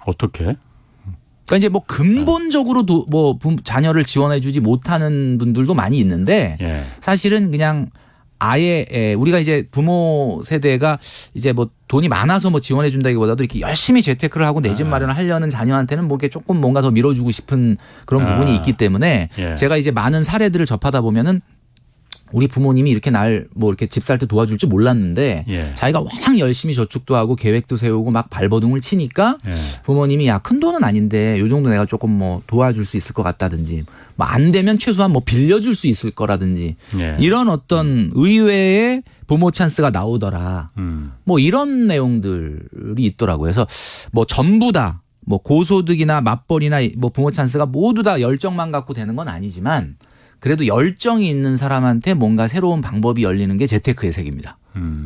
어떻게? 그러니까 이제 뭐 근본적으로도 뭐 자녀를 지원해주지 못하는 분들도 많이 있는데 예. 사실은 그냥 아예 우리가 이제 부모 세대가 이제 뭐 돈이 많아서 뭐 지원해준다기보다도 이렇게 열심히 재테크를 하고 내 집 마련을 하려는 자녀한테는 뭐 이렇게 조금 뭔가 더 밀어주고 싶은 그런 부분이 있기 때문에 예. 제가 이제 많은 사례들을 접하다 보면은 우리 부모님이 이렇게 날 뭐 이렇게 집 살 때 도와줄 줄 몰랐는데 예. 자기가 워낙 열심히 저축도 하고 계획도 세우고 막 발버둥을 치니까 예. 부모님이 야, 큰 돈은 아닌데 요 정도 내가 조금 뭐 도와줄 수 있을 것 같다든지 뭐 안 되면 최소한 뭐 빌려줄 수 있을 거라든지 예. 이런 어떤 의외의 부모 찬스가 나오더라. 뭐 이런 내용들이 있더라고요. 그래서 뭐 전부 다 뭐 고소득이나 맞벌이나 뭐 부모 찬스가 모두 다 열정만 갖고 되는 건 아니지만 그래도 열정이 있는 사람한테 뭔가 새로운 방법이 열리는 게 재테크의 세계입니다.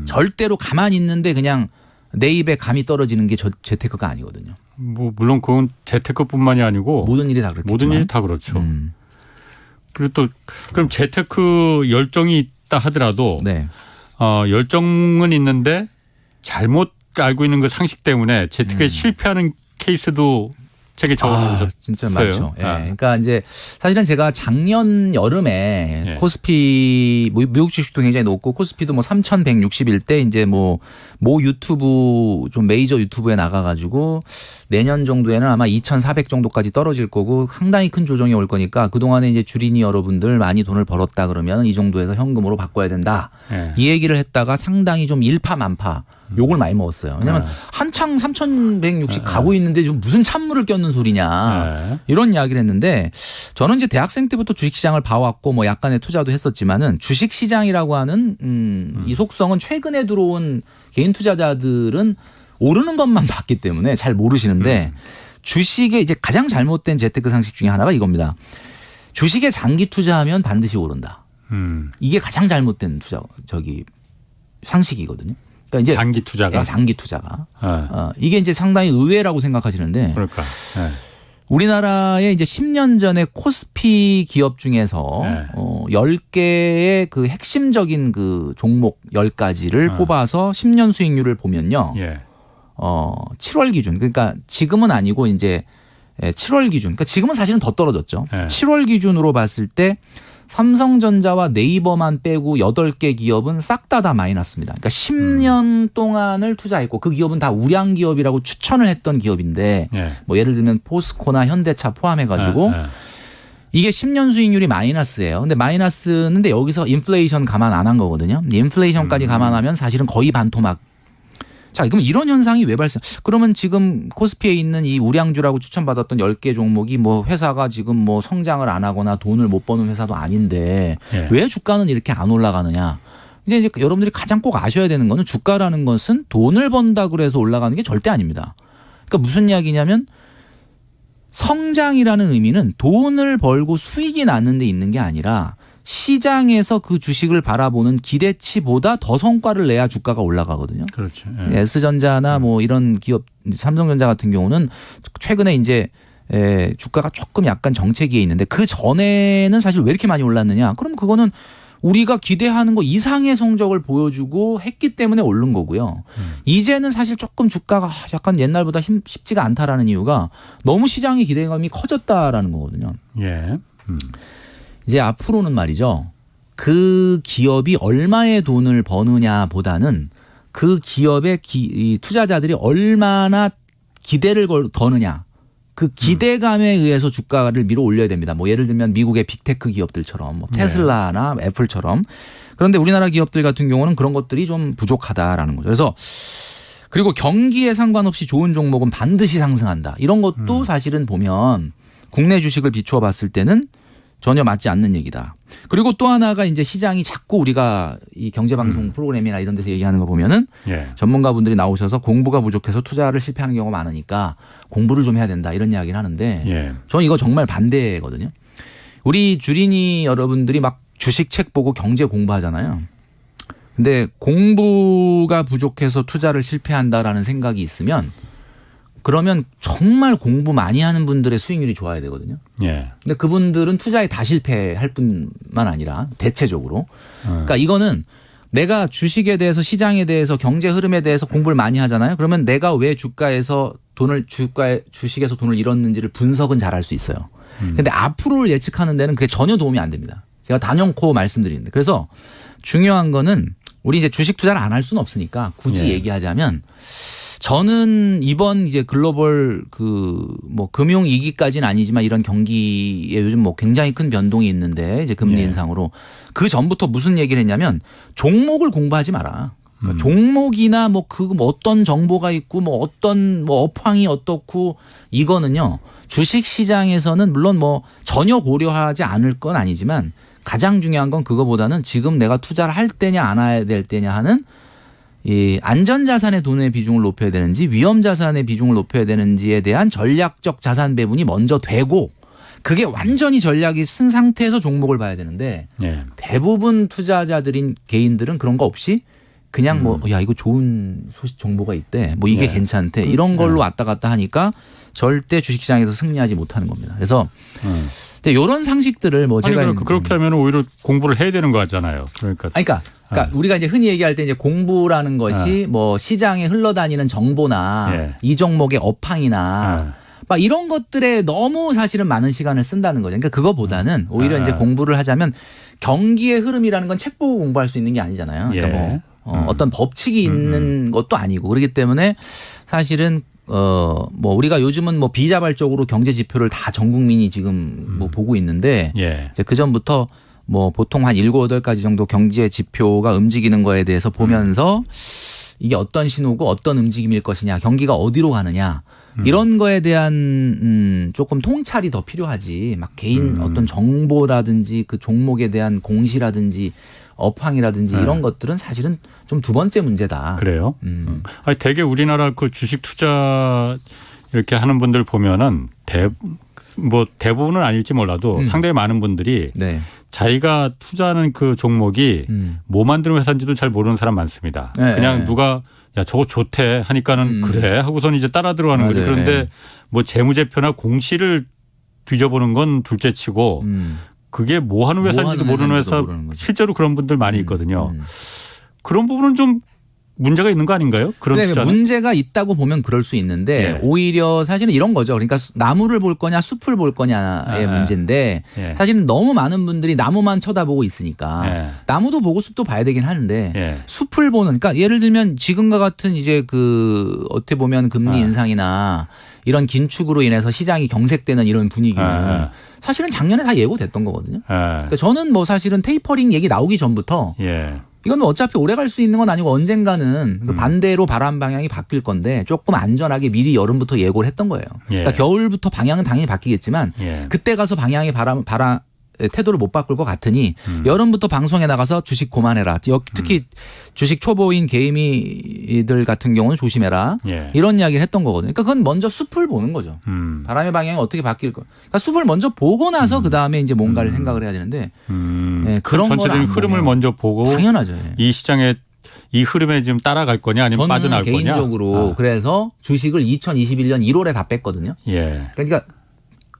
절대로 가만히 있는데 그냥 내 입에 감이 떨어지는 게 재테크가 아니거든요. 뭐 물론 그건 재테크뿐만이 아니고 모든 일이 다 그렇겠지만. 모든 일이 다 그렇죠. 그리고 또 그럼 재테크 열정이 있다 하더라도 네. 열정은 있는데 잘못 알고 있는 그 상식 때문에 재테크에 실패하는 케이스도 책에 적어놓으셨어요. 진짜 많죠. 예. 아. 그러니까 이제 사실은 제가 작년 여름에 예. 코스피 미국 주식도 굉장히 높고 코스피도 뭐 3,161대 이제 뭐 유튜브 좀 메이저 유튜브에 나가가지고 내년 정도에는 아마 2,400 정도까지 떨어질 거고 상당히 큰 조정이 올 거니까 그동안에 이제 주린이 여러분들 많이 돈을 벌었다 그러면 이 정도에서 현금으로 바꿔야 된다. 예. 이 얘기를 했다가 상당히 좀 일파만파 욕을 많이 먹었어요. 왜냐하면 한창 3,160 가고 있는데 좀 무슨 찬물을 꼈는 소리냐 네. 이런 이야기를 했는데 저는 이제 대학생 때부터 주식시장을 봐왔고 뭐 약간의 투자도 했었지만은 주식시장이라고 하는 이 속성은 최근에 들어온 개인 투자자들은 오르는 것만 봤기 때문에 잘 모르시는데 주식의 이제 가장 잘못된 재테크 상식 중에 하나가 이겁니다. 주식에 장기 투자하면 반드시 오른다. 이게 가장 잘못된 투자 상식이거든요. 그러니까 이제 장기 투자가? 네, 장기 투자가. 네. 이게 이제 상당히 의외라고 생각하시는데 그러니까. 네. 우리나라에 이제 10년 전에 코스피 기업 중에서 네. 10개의 그 핵심적인 그 종목 10가지를 뽑아서 10년 수익률을 보면요. 예. 7월 기준. 그러니까 지금은 아니고 이제 7월 기준. 그러니까 지금은 사실은 더 떨어졌죠. 네. 7월 기준으로 봤을 때 삼성전자와 네이버만 빼고 8개 기업은 싹 다 마이너스입니다. 그러니까 10년 동안을 투자했고 그 기업은 다 우량 기업이라고 추천을 했던 기업인데 예. 뭐 예를 들면 포스코나 현대차 포함해가지고 이게 10년 수익률이 마이너스예요. 근데 마이너스는 근데 여기서 인플레이션 감안 안 한 거거든요. 인플레이션까지 감안하면 사실은 거의 반토막. 자, 그럼 이런 현상이 왜 발생? 그러면 지금 코스피에 있는 이 우량주라고 추천받았던 10개 종목이 뭐 회사가 지금 뭐 성장을 안 하거나 돈을 못 버는 회사도 아닌데 예. 왜 주가는 이렇게 안 올라가느냐? 이제 여러분들이 가장 꼭 아셔야 되는 거는 주가라는 것은 돈을 번다 그래서 올라가는 게 절대 아닙니다. 그러니까 무슨 이야기냐면 성장이라는 의미는 돈을 벌고 수익이 나는 데 있는 게 아니라 시장에서 그 주식을 바라보는 기대치보다 더 성과를 내야 주가가 올라가거든요. 그렇죠. S전자나 뭐 이런 기업, 삼성전자 같은 경우는 최근에 이제 주가가 조금 약간 정체기에 있는데 그 전에는 사실 왜 이렇게 많이 올랐느냐? 그럼 그거는 우리가 기대하는 거 이상의 성적을 보여주고 했기 때문에 오른 거고요. 이제는 사실 조금 주가가 약간 옛날보다 쉽지가 않다라는 이유가 너무 시장의 기대감이 커졌다라는 거거든요. 예. 이제 앞으로는 말이죠. 그 기업이 얼마의 돈을 버느냐보다는 그 기업의 이 투자자들이 얼마나 기대를 거느냐. 그 기대감에 의해서 주가를 밀어 올려야 됩니다. 뭐 예를 들면 미국의 빅테크 기업들처럼 뭐 테슬라나 애플처럼. 그런데 우리나라 기업들 같은 경우는 그런 것들이 좀 부족하다라는 거죠. 그래서 그리고 경기에 상관없이 좋은 종목은 반드시 상승한다. 이런 것도 사실은 보면 국내 주식을 비추어 봤을 때는 전혀 맞지 않는 얘기다. 그리고 또 하나가 이제 시장이 자꾸 우리가 이 경제방송 프로그램이나 이런 데서 얘기하는 거 보면은 전문가분들이 나오셔서 공부가 부족해서 투자를 실패하는 경우가 많으니까 공부를 좀 해야 된다 이런 이야기를 하는데 저는 이거 정말 반대거든요. 우리 주린이 여러분들이 막 주식 책 보고 경제 공부하잖아요. 근데 공부가 부족해서 투자를 실패한다라는 생각이 있으면 그러면 정말 공부 많이 하는 분들의 수익률이 좋아야 되거든요. 근데 그분들은 투자에 다 실패할 뿐만 아니라 대체적으로. 그러니까 이거는 내가 주식에 대해서 시장에 대해서 경제 흐름에 대해서 공부를 많이 하잖아요. 그러면 내가 왜 주식에서 돈을 잃었는지를 분석은 잘 할 수 있어요. 근데 앞으로를 예측하는 데는 그게 전혀 도움이 안 됩니다. 제가 단연코 말씀드리는데. 그래서 중요한 거는 우리 이제 주식 투자를 안 할 수는 없으니까 굳이 얘기하자면 저는 이번 이제 글로벌 그 뭐 금융 위기까지는 아니지만 이런 경기에 요즘 뭐 굉장히 큰 변동이 있는데 이제 금리 인상으로 그 전부터 무슨 얘기를 했냐면 종목을 공부하지 마라. 그러니까 종목이나 뭐 어떤 정보가 있고 뭐 어떤 뭐 업황이 어떻고 이거는요 주식 시장에서는 물론 뭐 전혀 고려하지 않을 건 아니지만 가장 중요한 건 그거보다는 지금 내가 투자를 할 때냐 안 해야 될 때냐 하는 이 안전자산의 돈의 비중을 높여야 되는지 위험자산의 비중을 높여야 되는지에 대한 전략적 자산 배분이 먼저 되고 그게 완전히 전략이 쓴 상태에서 종목을 봐야 되는데 대부분 투자자들인 개인들은 그런 거 없이 그냥 뭐 야 이거 좋은 소식 정보가 있대 뭐 이게 괜찮대 이런 걸로 왔다 갔다 하니까 절대 주식시장에서 승리하지 못하는 겁니다. 그래서 이런 상식들을 뭐 제가 그렇게 하면 오히려 공부를 해야 되는 거잖아요. 그러니까 우리가 이제 흔히 얘기할 때 이제 공부라는 것이 뭐 시장에 흘러다니는 정보나 이 종목의 업황이나 막 이런 것들에 너무 사실은 많은 시간을 쓴다는 거죠. 그러니까 그거보다는 오히려 이제 공부를 하자면 경기의 흐름이라는 건 책 보고 공부할 수 있는 게 아니잖아요. 그러니까 뭐 어떤 법칙이 있는 것도 아니고 그렇기 때문에 사실은 뭐 우리가 요즘은 뭐 비자발적으로 경제 지표를 다 전 국민이 지금 뭐 보고 있는데 이제 그 전부터 뭐 보통 한 7, 8가지 정도 경제 지표가 움직이는 거에 대해서 보면서 이게 어떤 신호고 어떤 움직임일 것이냐, 경기가 어디로 가느냐 이런 거에 대한 조금 통찰이 더 필요하지. 막 개인 어떤 정보라든지 그 종목에 대한 공시라든지 업황이라든지 이런 것들은 사실은 좀 두 번째 문제다. 그래요? 아니, 되게 우리나라 그 주식 투자 이렇게 하는 분들 보면은 대부분은 아닐지 몰라도 상당히 많은 분들이 자기가 투자하는 그 종목이 뭐 만드는 회사인지도 잘 모르는 사람 많습니다. 그냥 누가 야 저거 좋대 하니까는 그래 하고선 이제 따라 들어가는 거죠. 그런데 뭐 재무제표나 공시를 뒤져보는 건 둘째치고 그게 뭐 하는 회사인지도 모르는 회사 실제로 그런 분들 많이 있거든요. 그런 부분은 좀 문제가 있는 거 아닌가요? 그런 투자는? 문제가 있다고 보면 그럴 수 있는데 오히려 사실은 이런 거죠. 그러니까 나무를 볼 거냐 숲을 볼 거냐의 문제인데 사실은 너무 많은 분들이 나무만 쳐다보고 있으니까 나무도 보고 숲도 봐야 되긴 하는데 숲을 보는 그러니까 예를 들면 지금과 같은 이제 그 어떻게 보면 금리 인상이나 이런 긴축으로 인해서 시장이 경색되는 이런 분위기는 사실은 작년에 다 예고됐던 거거든요. 그러니까 저는 뭐 사실은 테이퍼링 얘기 나오기 전부터 이건 뭐 어차피 오래 갈 수 있는 건 아니고 언젠가는 그 반대로 바람 방향이 바뀔 건데 조금 안전하게 미리 여름부터 예고를 했던 거예요. 그러니까 겨울부터 방향은 당연히 바뀌겠지만 그때 가서 방향의 태도를 못 바꿀 것 같으니 여름부터 방송에 나가서 주식 그만해라. 특히 주식 초보인 개미들 같은 경우는 조심해라. 이런 이야기를 했던 거거든요. 그러니까 그건 먼저 숲을 보는 거죠. 바람의 방향이 어떻게 바뀔 거. 그러니까 숲을 먼저 보고 나서 그 다음에 이제 뭔가를 생각을 해야 되는데 그런 전체적인 흐름을 먼저 보고 당연하죠. 이 시장에 이 흐름에 지금 따라갈 거냐 아니면 빠져나갈 거냐. 개인적으로 그래서 주식을 2021년 1월에 다 뺐거든요. 그러니까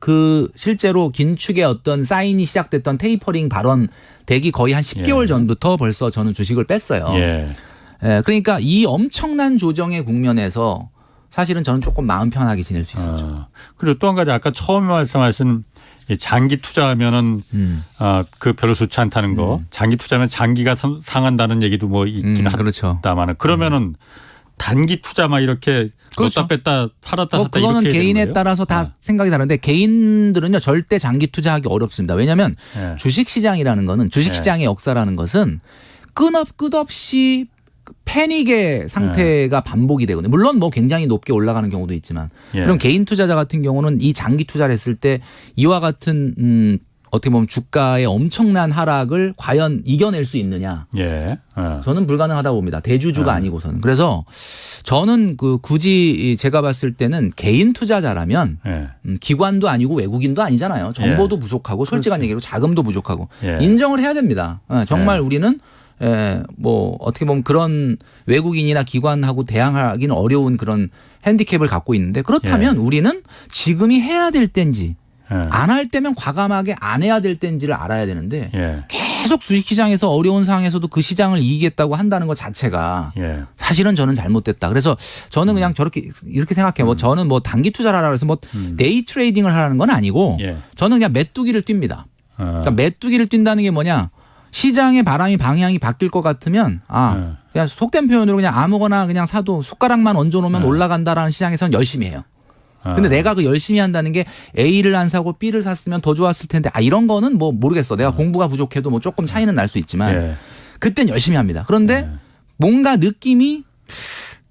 그 실제로 긴축의 어떤 사인이 시작됐던 테이퍼링 발언 되기 거의 한 10개월 전부터 벌써 저는 주식을 뺐어요. 그러니까 이 엄청난 조정의 국면에서 사실은 저는 조금 마음 편하게 지낼 수 있었죠. 그리고 또 한 가지 아까 처음에 말씀하신 이 장기 투자하면은 그 별로 좋지 않다는 거. 장기 투자하면 장기가 상한다는 얘기도 뭐 있긴 그렇죠. 합니다만은 그러면은 단기 투자 막 이렇게 그렇죠. 넣었다 뺐다 팔았다 뭐 샀다 그거는 이렇게 해야 되는 개인에 거예요? 따라서 다 생각이 다른데 개인들은요 절대 장기 투자하기 어렵습니다. 왜냐하면 네. 주식시장이라는 거는 주식시장의 역사라는 것은 끝없이 패닉의 상태가 반복이 되거든요. 물론 뭐 굉장히 높게 올라가는 경우도 있지만 예. 그럼 개인 투자자 같은 경우는 이 장기 투자를 했을 때 이와 같은 어떻게 보면 주가의 엄청난 하락을 과연 이겨낼 수 있느냐. 예. 저는 불가능하다고 봅니다. 대주주가 아니고서는. 그래서 저는 굳이 제가 봤을 때는 개인 투자자라면 예. 기관도 아니고 외국인도 아니잖아요. 정보도 부족하고 솔직한 얘기로 자금도 부족하고 예. 인정을 해야 됩니다. 정말 우리는 뭐 어떻게 보면 그런 외국인이나 기관하고 대항하기는 어려운 그런 핸디캡을 갖고 있는데 그렇다면 우리는 지금이 해야 될 때인지 안 할 때면 과감하게 안 해야 될 때인지를 알아야 되는데 예. 계속 주식시장에서 어려운 상황에서도 그 시장을 이기겠다고 한다는 것 자체가 예. 사실은 저는 잘못됐다. 그래서 저는 그냥 이렇게 생각해요. 뭐 저는 뭐 단기 투자를 하라 그래서 뭐 데이 트레이딩을 하라는 건 아니고 예. 저는 그냥 메뚜기를 뜁니다. 그러니까 메뚜기를 뛴다는 게 뭐냐? 시장의 바람이 방향이 바뀔 것 같으면 그냥 속된 표현으로 그냥 아무거나 그냥 사도 숟가락만 얹어놓으면 올라간다라는 시장에서는 열심히 해요. 근데 내가 그 열심히 한다는 게 A를 안 사고 B를 샀으면 더 좋았을 텐데 이런 거는 뭐 모르겠어. 내가 공부가 부족해도 뭐 조금 차이는 날 수 있지만 예. 그땐 열심히 합니다. 그런데 뭔가 느낌이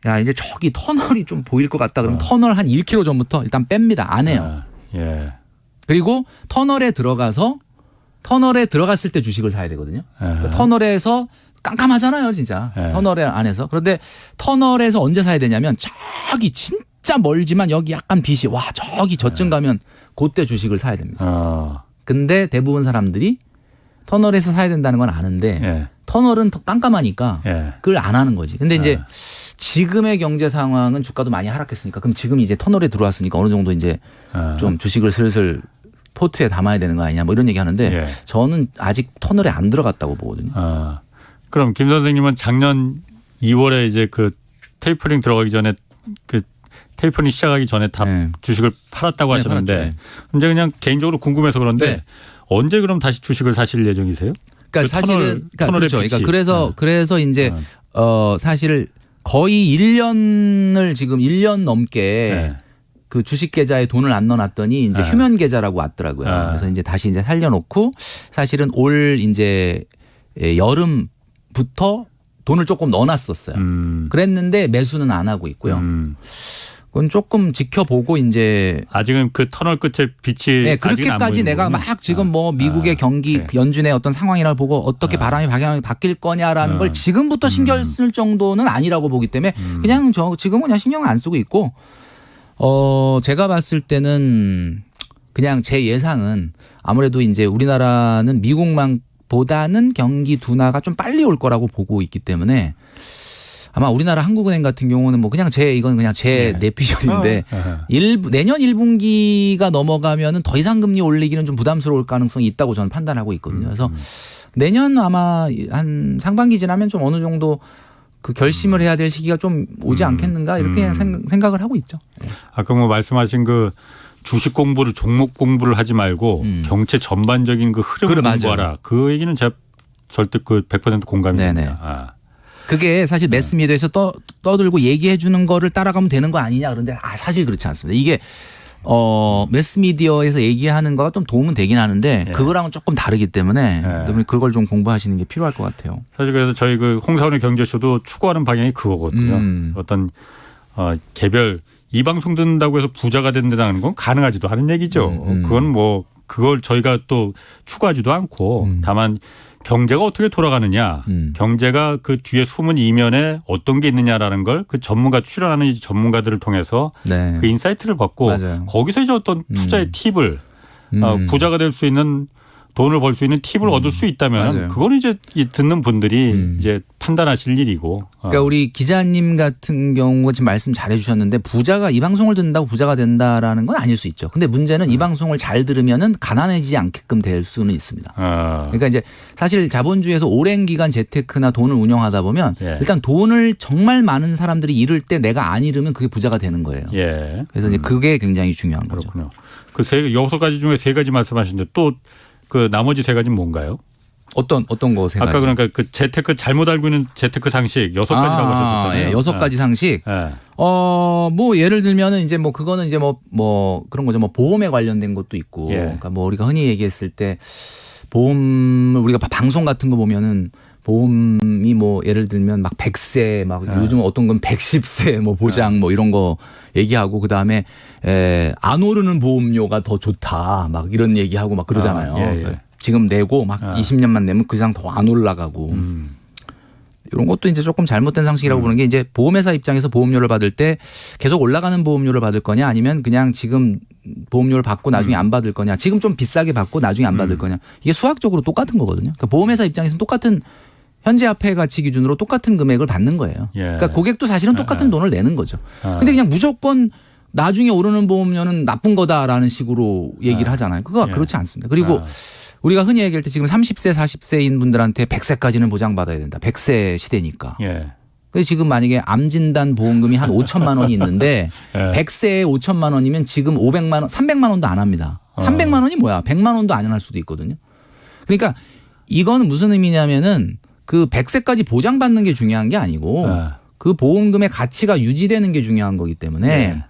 야 이제 저기 터널이 좀 보일 것 같다 그러면 터널 한 1km 전부터 일단 뺍니다. 안 해요. 예. 그리고 터널에 들어갔을 때 주식을 사야 되거든요. 터널에서 깜깜하잖아요, 진짜. 터널 안에서. 그런데 터널에서 언제 사야 되냐면 저기 진짜 멀지만 여기 약간 빛이 와 저기 저쯤 가면 그때 주식을 사야 됩니다. 근데 대부분 사람들이 터널에서 사야 된다는 건 아는데 예. 터널은 더 깜깜하니까 예. 그걸 안 하는 거지. 근데 이제 지금의 경제 상황은 주가도 많이 하락했으니까 그럼 지금 이제 터널에 들어왔으니까 어느 정도 이제 좀 주식을 슬슬 포트에 담아야 되는 거 아니냐 뭐 이런 얘기 하는데 예. 저는 아직 터널에 안 들어갔다고 보거든요. 그럼 김 선생님은 작년 2월에 이제 그 테이퍼링 들어가기 전에 그 테이퍼링 시작하기 전에 다 네. 주식을 팔았다고 네, 하셨는데 팔았죠. 네. 이제 그냥 개인적으로 궁금해서 그런데 네. 언제 그럼 다시 주식을 사실 예정이세요? 그러니까 그 사실은 터널의 그렇죠. 그러니까 빛이. 그래서 이제 사실 거의 1년을 지금 1년 넘게 네. 그 주식 계좌에 돈을 안 넣어놨더니 이제 휴면 계좌라고 왔더라고요. 그래서 이제 다시 이제 살려놓고 사실은 올 이제 여름부터 돈을 조금 넣어놨었어요. 그랬는데 매수는 안 하고 있고요. 그건 조금 지켜보고 이제 아직은 그 터널 끝에 빛이 네, 아직은 안 그렇게까지 보이는 내가 거군요. 막 지금 뭐 미국의 경기 그래. 연준의 어떤 상황이라 보고 어떻게 바람이 방향이 바뀔 거냐라는 걸 지금부터 신경 쓸 정도는 아니라고 보기 때문에 그냥 지금은 그냥 신경 안 쓰고 있고 제가 봤을 때는 그냥 제 예상은 아무래도 이제 우리나라는 미국만보다는 경기 둔화가 좀 빨리 올 거라고 보고 있기 때문에 아마 우리나라 한국은행 같은 경우는 뭐 그냥 이건 그냥 제 내피셜인데 내년 1분기가 넘어가면은 더 이상 금리 올리기는 좀 부담스러울 가능성이 있다고 저는 판단하고 있거든요. 그래서 내년 아마 한 상반기 지나면 좀 어느 정도 그 결심을 해야 될 시기가 좀 오지 않겠는가 이렇게 생각을 하고 있죠. 아까 뭐 말씀하신 그 주식 공부를 종목 공부를 하지 말고 경제 전반적인 그 흐름을 그래, 맞아요. 공부하라. 그 얘기는 제가 절대 그 100% 공감이 네네. 됩니다. 그게 사실 매스미디어에서 떠들고 얘기해 주는 거를 따라가면 되는 거 아니냐 그런데 사실 그렇지 않습니다. 이게 매스미디어에서 얘기하는 거가 좀 도움은 되긴 하는데 그거랑은 조금 다르기 때문에 여러분이 그걸 좀 공부하시는 게 필요할 것 같아요. 사실 그래서 저희 그 홍사원의 경제쇼도 추구하는 방향이 그거거든요. 어떤 개별 이 방송 듣는다고 해서 부자가 된다는 건 가능하지도 않은 얘기죠. 그건 뭐 그걸 저희가 또 추구하지도 않고 다만 경제가 어떻게 돌아가느냐, 경제가 그 뒤에 숨은 이면에 어떤 게 있느냐라는 걸 그 전문가 출연하는 이 전문가들을 통해서 네. 그 인사이트를 받고 맞아요. 거기서 이제 어떤 투자의 팁을 부자가 될 수 있는 돈을 벌 수 있는 팁을 얻을 수 있다면 맞아요. 그건 이제 이 듣는 분들이 이제 판단하실 일이고. 그러니까 우리 기자님 같은 경우 지금 말씀 잘 해주셨는데 부자가 이 방송을 듣는다고 부자가 된다라는 건 아닐 수 있죠. 근데 문제는 이 방송을 잘 들으면은 가난해지지 않게끔 될 수는 있습니다. 그러니까 이제 사실 자본주의에서 오랜 기간 재테크나 돈을 운영하다 보면 일단 돈을 정말 많은 사람들이 잃을 때 내가 안 잃으면 그게 부자가 되는 거예요. 예. 그래서 이제 그게 굉장히 중요한 거죠. 그렇군요. 그 6가지 중에 3가지 말씀하셨는데 또 그 나머지 3가지는 뭔가요? 어떤 거 세 가지? 아까 그러니까 그 재테크 잘못 알고 있는 재테크 상식 6가지라고 하셨었잖아요. 예, 6가지 상식. 예. 뭐 예를 들면은 이제 뭐 그거는 이제 뭐 그런 거죠. 뭐 보험에 관련된 것도 있고. 예. 그러니까 뭐 우리가 흔히 얘기했을 때 보험을 우리가 방송 같은 거 보면은 보험이 뭐 예를 들면 막 100세 막 요즘 어떤 건 110세 뭐 보장 뭐 이런 거 얘기하고 그다음에 안 오르는 보험료가 더 좋다 막 이런 얘기하고 막 그러잖아요. 예. 지금 내고 막 20년만 내면 그 이상 더 안 올라가고. 이런 것도 이제 조금 잘못된 상식이라고 보는 게 이제 보험회사 입장에서 보험료를 받을 때 계속 올라가는 보험료를 받을 거냐 아니면 그냥 지금 보험료를 받고 나중에 안 받을 거냐 지금 좀 비싸게 받고 나중에 안 받을 거냐 이게 수학적으로 똑같은 거거든요. 그러니까 보험회사 입장에서는 똑같은 현재 화폐 가치 기준으로 똑같은 금액을 받는 거예요. 예. 그러니까 고객도 사실은 똑같은 돈을 내는 거죠. 근데 그냥 무조건 나중에 오르는 보험료는 나쁜 거다라는 식으로 얘기를 하잖아요. 그거 그렇지 않습니다. 그리고 우리가 흔히 얘기할 때 지금 30세 40세인 분들한테 100세까지는 보장받아야 된다. 100세 시대니까. 예. 그래서 지금 만약에 암 진단 보험금이 한 5천만 원이 있는데 예. 100세에 5천만 원이면 지금 500만 원, 300만 원도 안 합니다. 300만 원이 뭐야? 100만 원도 안 할 수도 있거든요. 그러니까 이건 무슨 의미냐면은 그 100세까지 보장받는 게 중요한 게 아니고 그 보험금의 가치가 유지되는 게 중요한 거기 때문에 예.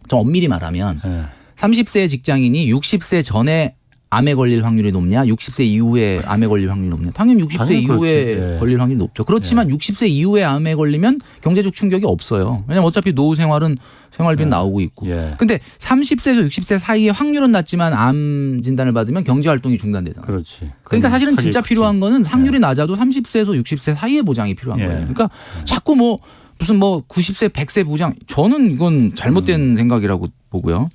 좀 엄밀히 말하면 예. 30세 직장인이 60세 전에 암에 걸릴 확률이 높냐 60세 이후에 암에 걸릴 확률이 높냐 당연히 60세 당연히 이후에 그렇지. 예. 걸릴 확률이 높죠. 그렇지만 60세 이후에 암에 걸리면 경제적 충격이 없어요. 왜냐하면 어차피 노후 생활은 생활비는 나오고 있고. 예. 근데 30세에서 60세 사이에 확률은 낮지만 암 진단을 받으면 경제 활동이 중단되잖아요. 그렇지. 그러니까 사실은 진짜 크지. 필요한 거는 확률이 낮아도 30세에서 60세 사이에 보장이 필요한 예. 거예요. 그러니까 자꾸 뭐 무슨 뭐 90세 100세 보장 저는 이건 잘못된 생각이라고 보고요.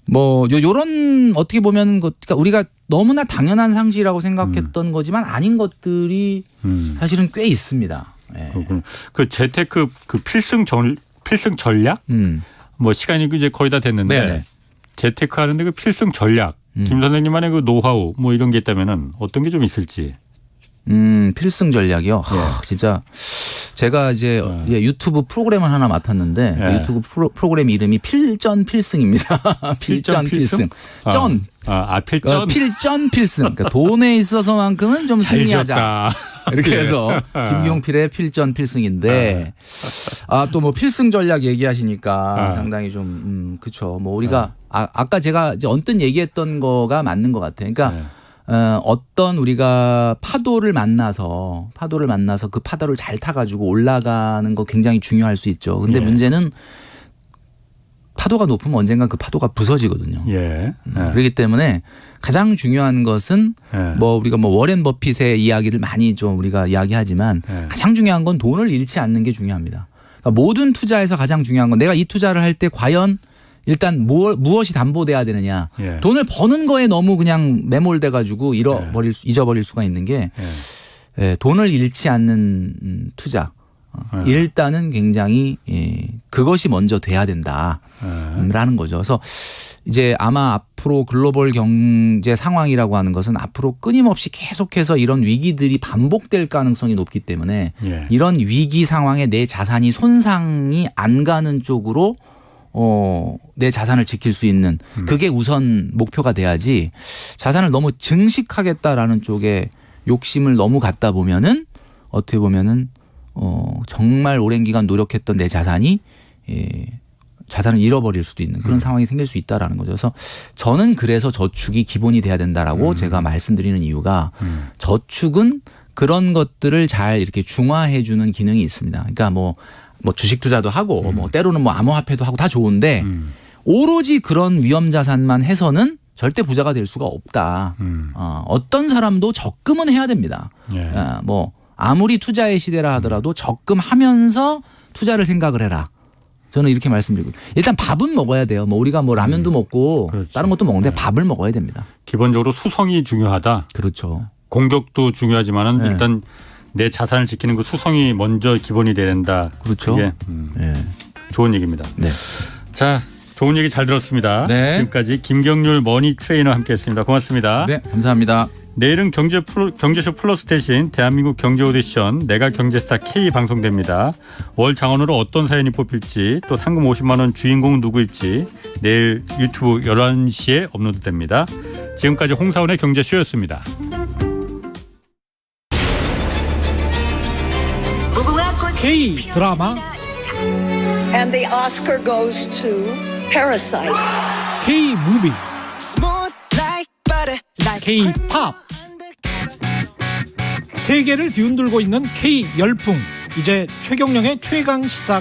뭐 요런 어떻게 보면 그러니까 우리가 너무나 당연한 상식이라고 생각했던 거지만 아닌 것들이 사실은 꽤 있습니다. 예. 그렇군요. 그 재테크 그 필승 전략 뭐 시간이 이제 거의 다 됐는데 네네. 재테크 하는데 그 필승 전략 김 선생님만의 그 노하우 뭐 이런 게 있다면은 어떤 게 좀 있을지. 필승 전략이요. 하, 진짜 제가 이제 유튜브 프로그램을 하나 맡았는데 그 유튜브 프로그램 이름이 필전 필승입니다. 필전 필승. 전. 필전. 필전 필승. 그러니까 돈에 있어서만큼은 좀 잘 승리하자. 지었다. 이렇게 해서 김용필의 필전 필승인데 또 뭐 필승 전략 얘기하시니까 상당히 좀 그쵸. 뭐 우리가 아까 제가 이제 언뜻 얘기했던 거가 맞는 것 같아요. 그러니까 어떤 우리가 파도를 만나서 그 파도를 잘 타가지고 올라가는 거 굉장히 중요할 수 있죠. 근데 문제는 파도가 높으면 언젠가 그 파도가 부서지거든요. 예. 그렇기 때문에 가장 중요한 것은 뭐 우리가 뭐 워렌 버핏의 이야기를 많이 좀 우리가 이야기하지만 가장 중요한 건 돈을 잃지 않는 게 중요합니다. 그러니까 모든 투자에서 가장 중요한 건 내가 이 투자를 할 때 과연 일단 무엇이 담보돼야 되느냐. 돈을 버는 거에 너무 그냥 매몰돼 가지고 잊어버릴 수가 있는 게 돈을 잃지 않는 투자. 일단은 굉장히 그것이 먼저 돼야 된다라는 거죠. 그래서 이제 아마 앞으로 글로벌 경제 상황이라고 하는 것은 앞으로 끊임없이 계속해서 이런 위기들이 반복될 가능성이 높기 때문에 이런 위기 상황에 내 자산이 손상이 안 가는 쪽으로 내 자산을 지킬 수 있는 그게 우선 목표가 돼야지 자산을 너무 증식하겠다라는 쪽에 욕심을 너무 갖다 보면은 어떻게 보면은 정말 오랜 기간 노력했던 내 자산이 자산을 잃어버릴 수도 있는 그런 상황이 생길 수 있다라는 거죠. 그래서 저는 그래서 저축이 기본이 돼야 된다라고 제가 말씀드리는 이유가 저축은 그런 것들을 잘 이렇게 중화해 주는 기능이 있습니다. 그러니까 뭐 주식 투자도 하고 뭐 때로는 뭐 암호화폐도 하고 다 좋은데 오로지 그런 위험 자산만 해서는 절대 부자가 될 수가 없다. 어떤 사람도 적금은 해야 됩니다. 뭐 아무리 투자의 시대라 하더라도 적금하면서 투자를 생각을 해라. 저는 이렇게 말씀드리고 일단 밥은 먹어야 돼요. 뭐 우리가 뭐 라면도 먹고 그렇죠. 다른 것도 먹는데 밥을 먹어야 됩니다. 기본적으로 수성이 중요하다. 그렇죠. 공격도 중요하지만은 일단 내 자산을 지키는 그 수성이 먼저 기본이 돼야 된다. 그렇죠. 그게 좋은 얘기입니다. 네. 자, 좋은 얘기 잘 들었습니다. 네. 지금까지 김경률 머니 트레이너와 함께했습니다. 고맙습니다. 네, 감사합니다. 내일은 경제쇼 플러스 대신 대한민국 경제 오디션 내가 경제스타 K 방송됩니다. 월 장원으로 어떤 사연이 뽑힐지 또 상금 50만 원 주인공은 누구일지 내일 유튜브 11시에 업로드됩니다. 지금까지 홍사원의 경제쇼였습니다. K 드라마, And the Oscar goes to Parasite. K 무비, K 팝. 세계를 뒤흔들고 있는 K 열풍. 이제 최경영의 최강 시사